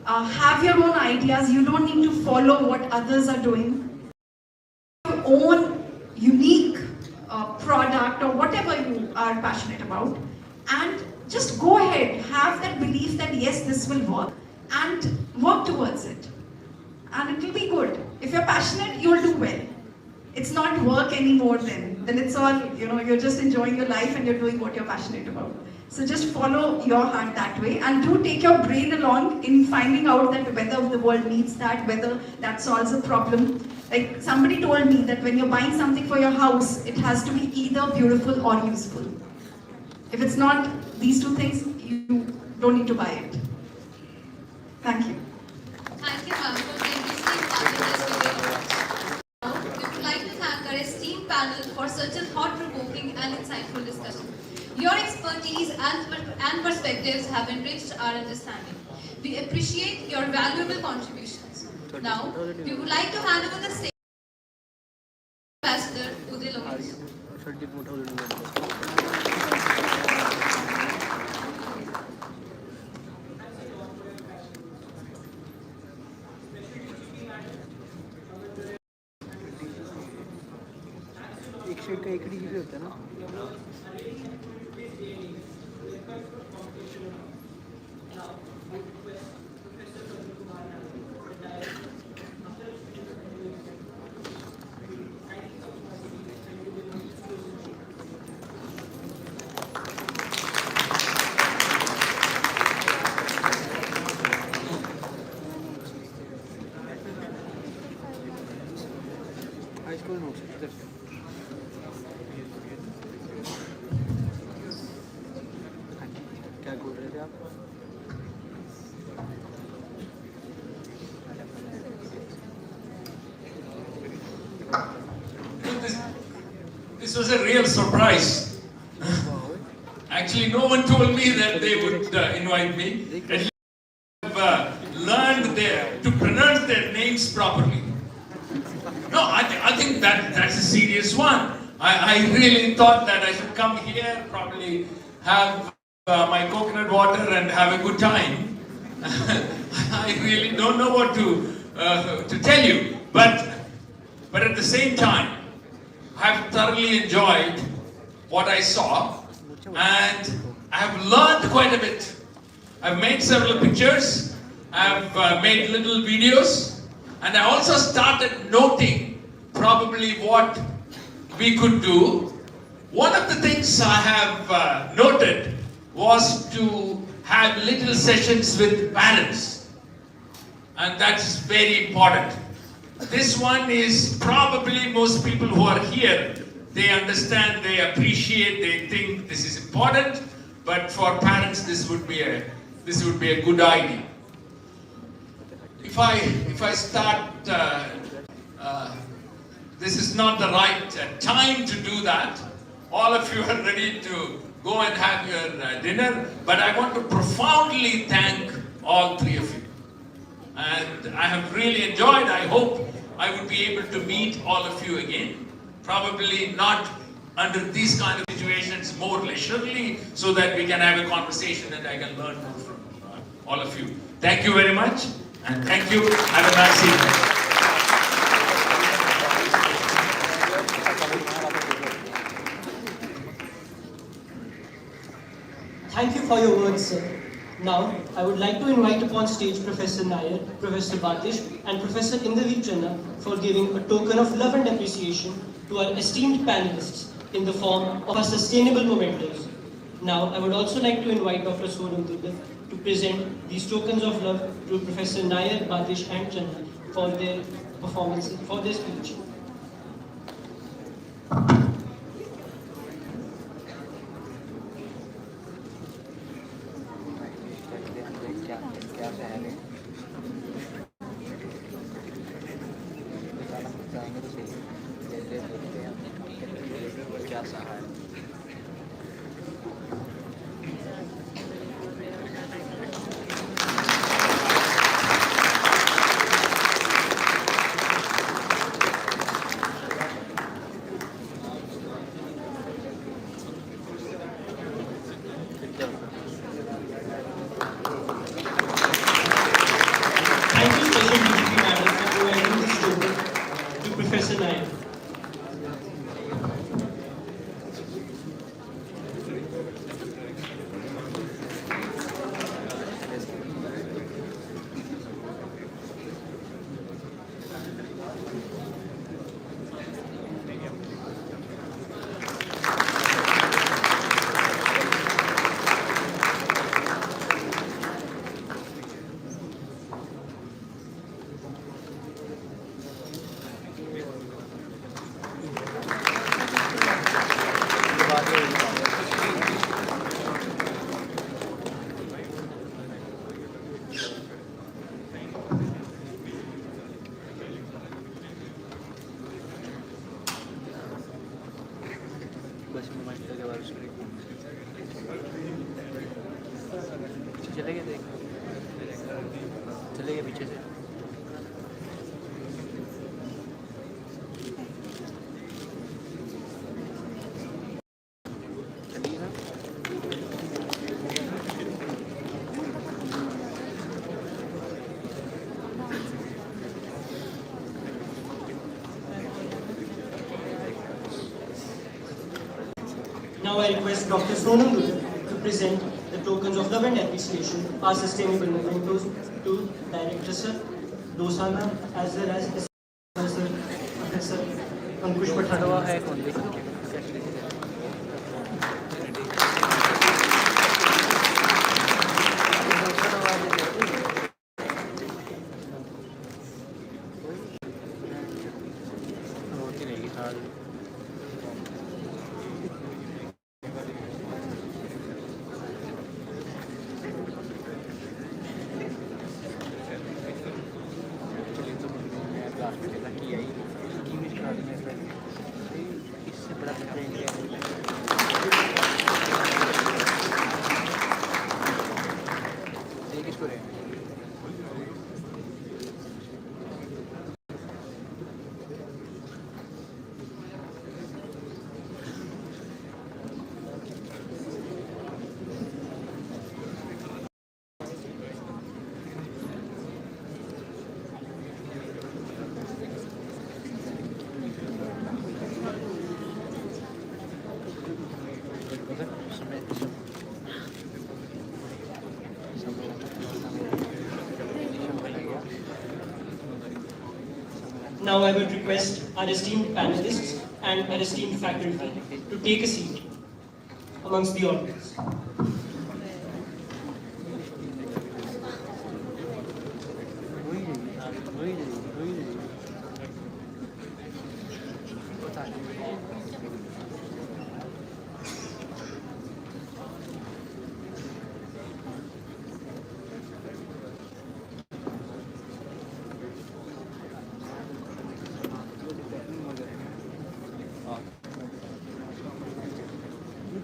have your own ideas. You don't need to follow what others are doing. Your own unique product or whatever you are passionate about, and just go ahead, have that belief that yes, this will work, and work towards it. And it will be good. If you're passionate, you'll do well. It's not work anymore then. Then it's all, you're just enjoying your life and you're doing what you're passionate about. So just follow your heart that way, and do take your brain along in finding out that whether the world needs that, whether that solves a problem. Like somebody told me that when you're buying something for your house, it has to be either beautiful or useful. If it's not these two things, you don't need to buy it. Thank you. Thank you, ma'am, for being esteemed panelists today. Now, we would like to thank our esteemed panel for such a thought-provoking and insightful discussion. Your expertise and perspectives have enriched our understanding. We appreciate your valuable contributions. Now, we would like to hand over the stage to Ambassador Uday Lokesh. एक shade का एक ही भी होता है ना। High school notes इधर से क्या बोल रहे थे आप? This was a real surprise. Actually, no one told me that they would invite me. At least I have learned to pronounce their names properly. No, I think that's a serious one. I really thought that I should come here, probably have my coconut water and have a good time. I really don't know what to tell you, but at the same time, I've thoroughly enjoyed what I saw, and I've learned quite a bit. I've made several pictures, I've made little videos, and I also started noting probably what we could do One of the things I have noted was to have little sessions with parents, and that's very important. This one is probably most people who are here, they understand, they appreciate, they think this is important, but for parents this would be a good idea. If I start, this is not the right time to do that. All of you are ready to go and have your dinner, but I want to profoundly thank all three of you. And I have really enjoyed. I hope I would be able to meet all of you again. Probably not under these kind of situations, more leisurely, so that we can have a conversation and I can learn more from all of you. Thank you very much, and thank you. Have a nice evening. Thank you for your words, sir. Now, I would like to invite upon stage Professor Nair, Professor Batish, and Professor Channa for giving a token of love and appreciation to our esteemed panelists in the form of our sustainable mementos. Now, I would also like to invite Dr. Sonam Dudde to present these tokens of love to Professor Nair, Batish, and Channa for their performance, for their speech. चले गए पीछे से Now I request Dr. Sonam Dudde to present the tokens of love and appreciation, our sustainable mementos to Director Sir Dosana as well as Professor Ankush Pathan. Now I would request our esteemed panelists and our esteemed faculty to take a seat amongst the audience.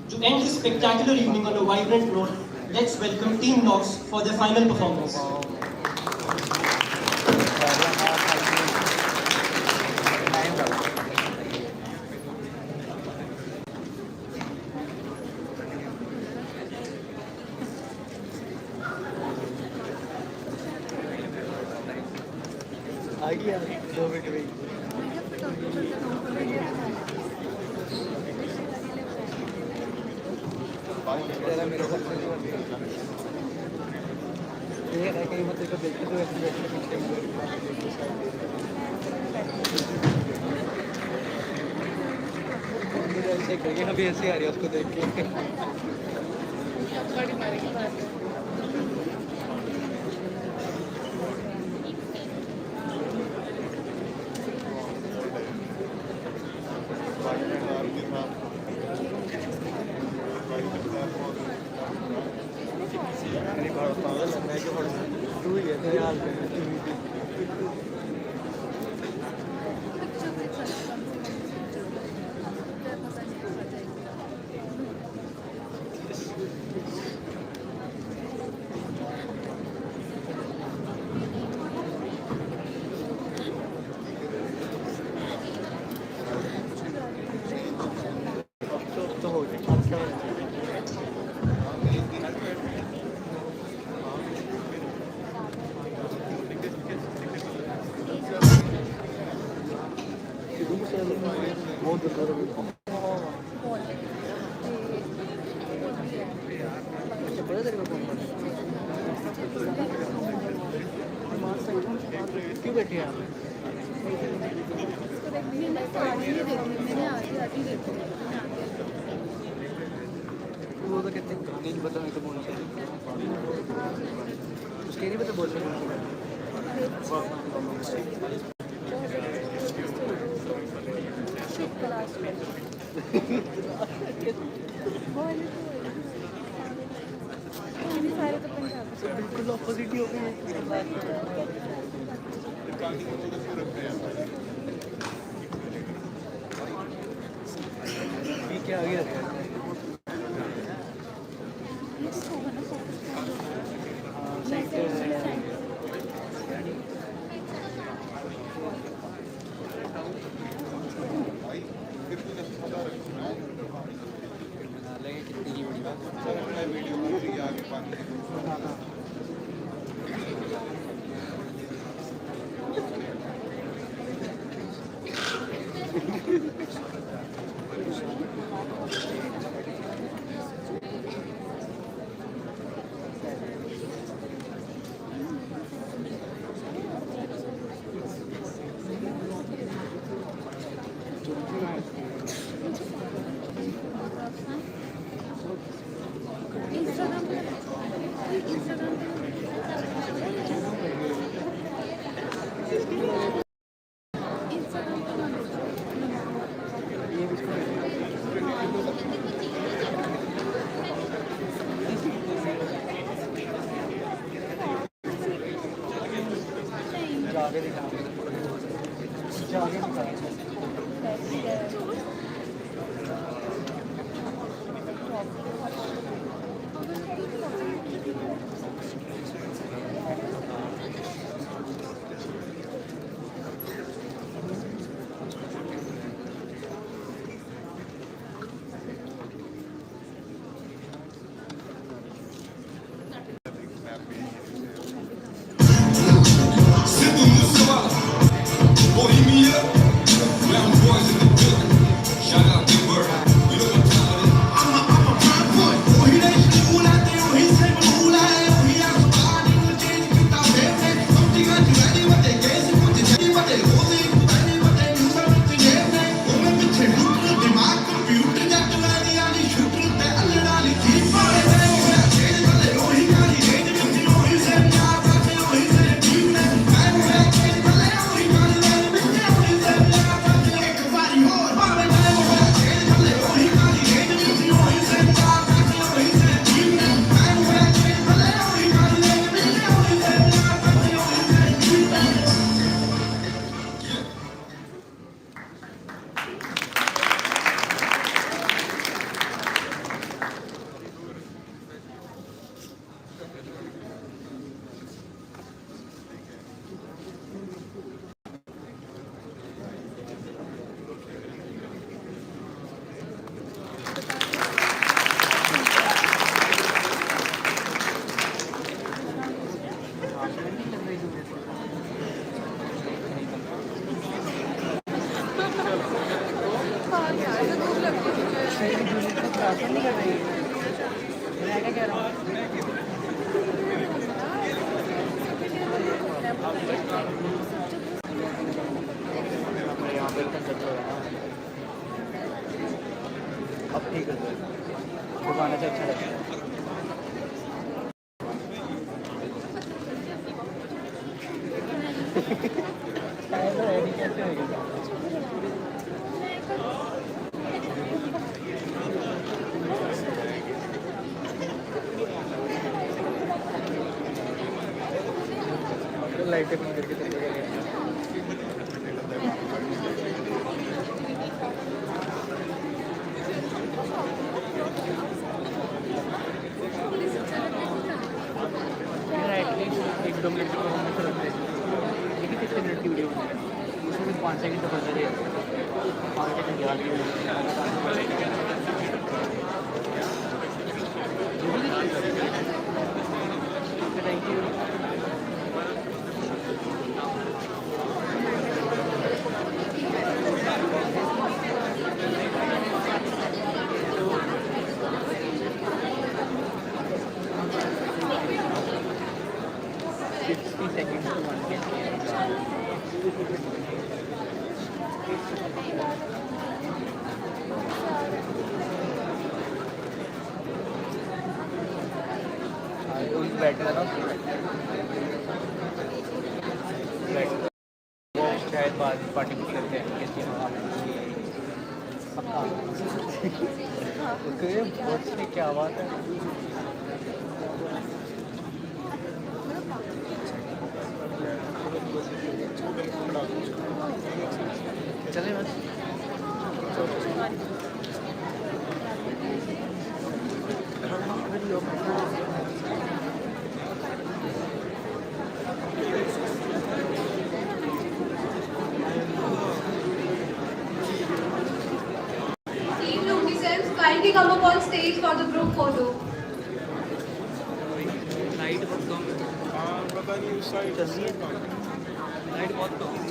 To end this spectacular evening on a vibrant note, let's welcome Team Knox for their final performance. आ गया 2 minute में मेरे घर से ये है कहीं मतलब को देखते तो ऐसे बैठे मुझे ऐसे करके अभी ऐसे आ रही है उसको देख के बड़ी मारेगी बात है क्यों बैठे हैं आप वो तो कहते गाने नहीं पता मैं तो बोलना उसके नहीं पता बोल बिल्कुल ऑपोजिट ही हो गई क्या आगे रखा है यहाँ पे कंसर्ट हो रहा है ना, अब ठीक है सर, दुकान से अच्छा लगता है। कैसे होगी लाइटें बंद करके चले गए। एटलीस्ट 1-2 मिनट की परफॉर्मेंस रखते हैं, देखिए कितने मिनट की वीडियो बनी है, उसमें भी 5 सेकंड तो बता रहे आगे तक याद नहीं थैंक यू। बैठना ना शायद बाद पार्टी कुछ करते हैं उसकी क्या बात है। चले बस Team Luminescence, kindly come up on stage for the group photo. Light बहुत कम है, पता नहीं उस साइड चल रही है लाइट बहुत कम है।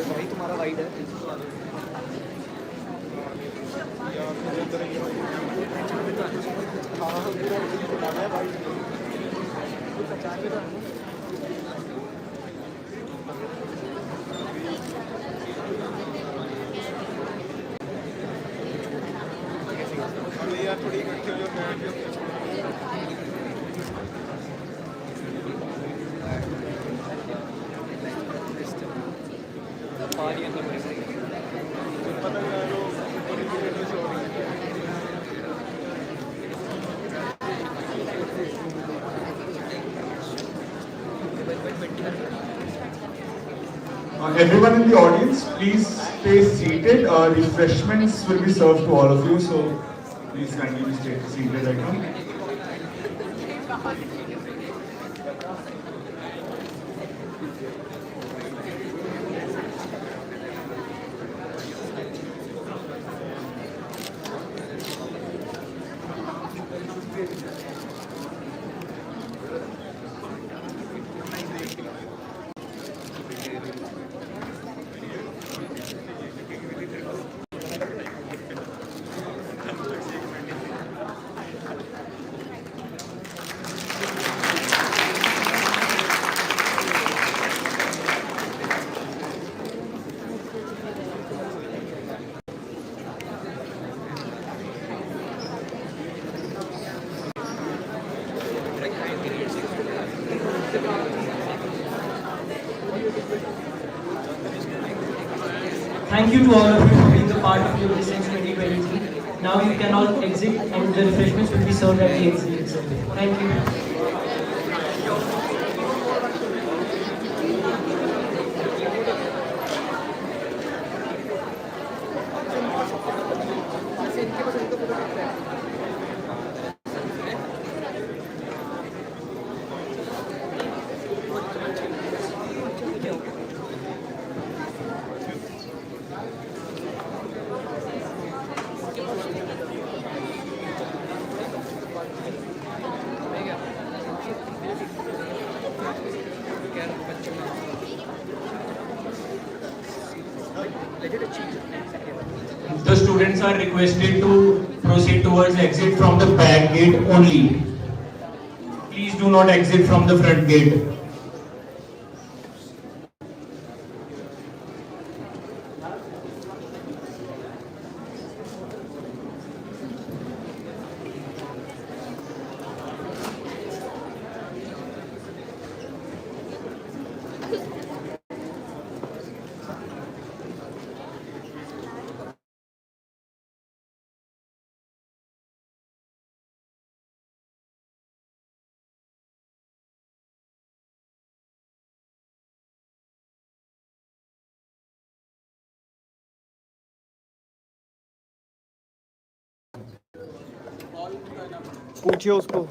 भाई तुम्हारा वाइड है। यार थोड़ी इकट्ठे हो जाओ everyone in the audience, please stay seated. Refreshments will be served to all of you, so please kindly stay seated right now. Thank you to all of you for being a part of Luminescence 2023. Now you can all exit and the refreshments will be served at the exit itself. Thank you. The students are requested to proceed towards exit from the back gate only. Please do not exit from the front gate. पूछिए उसको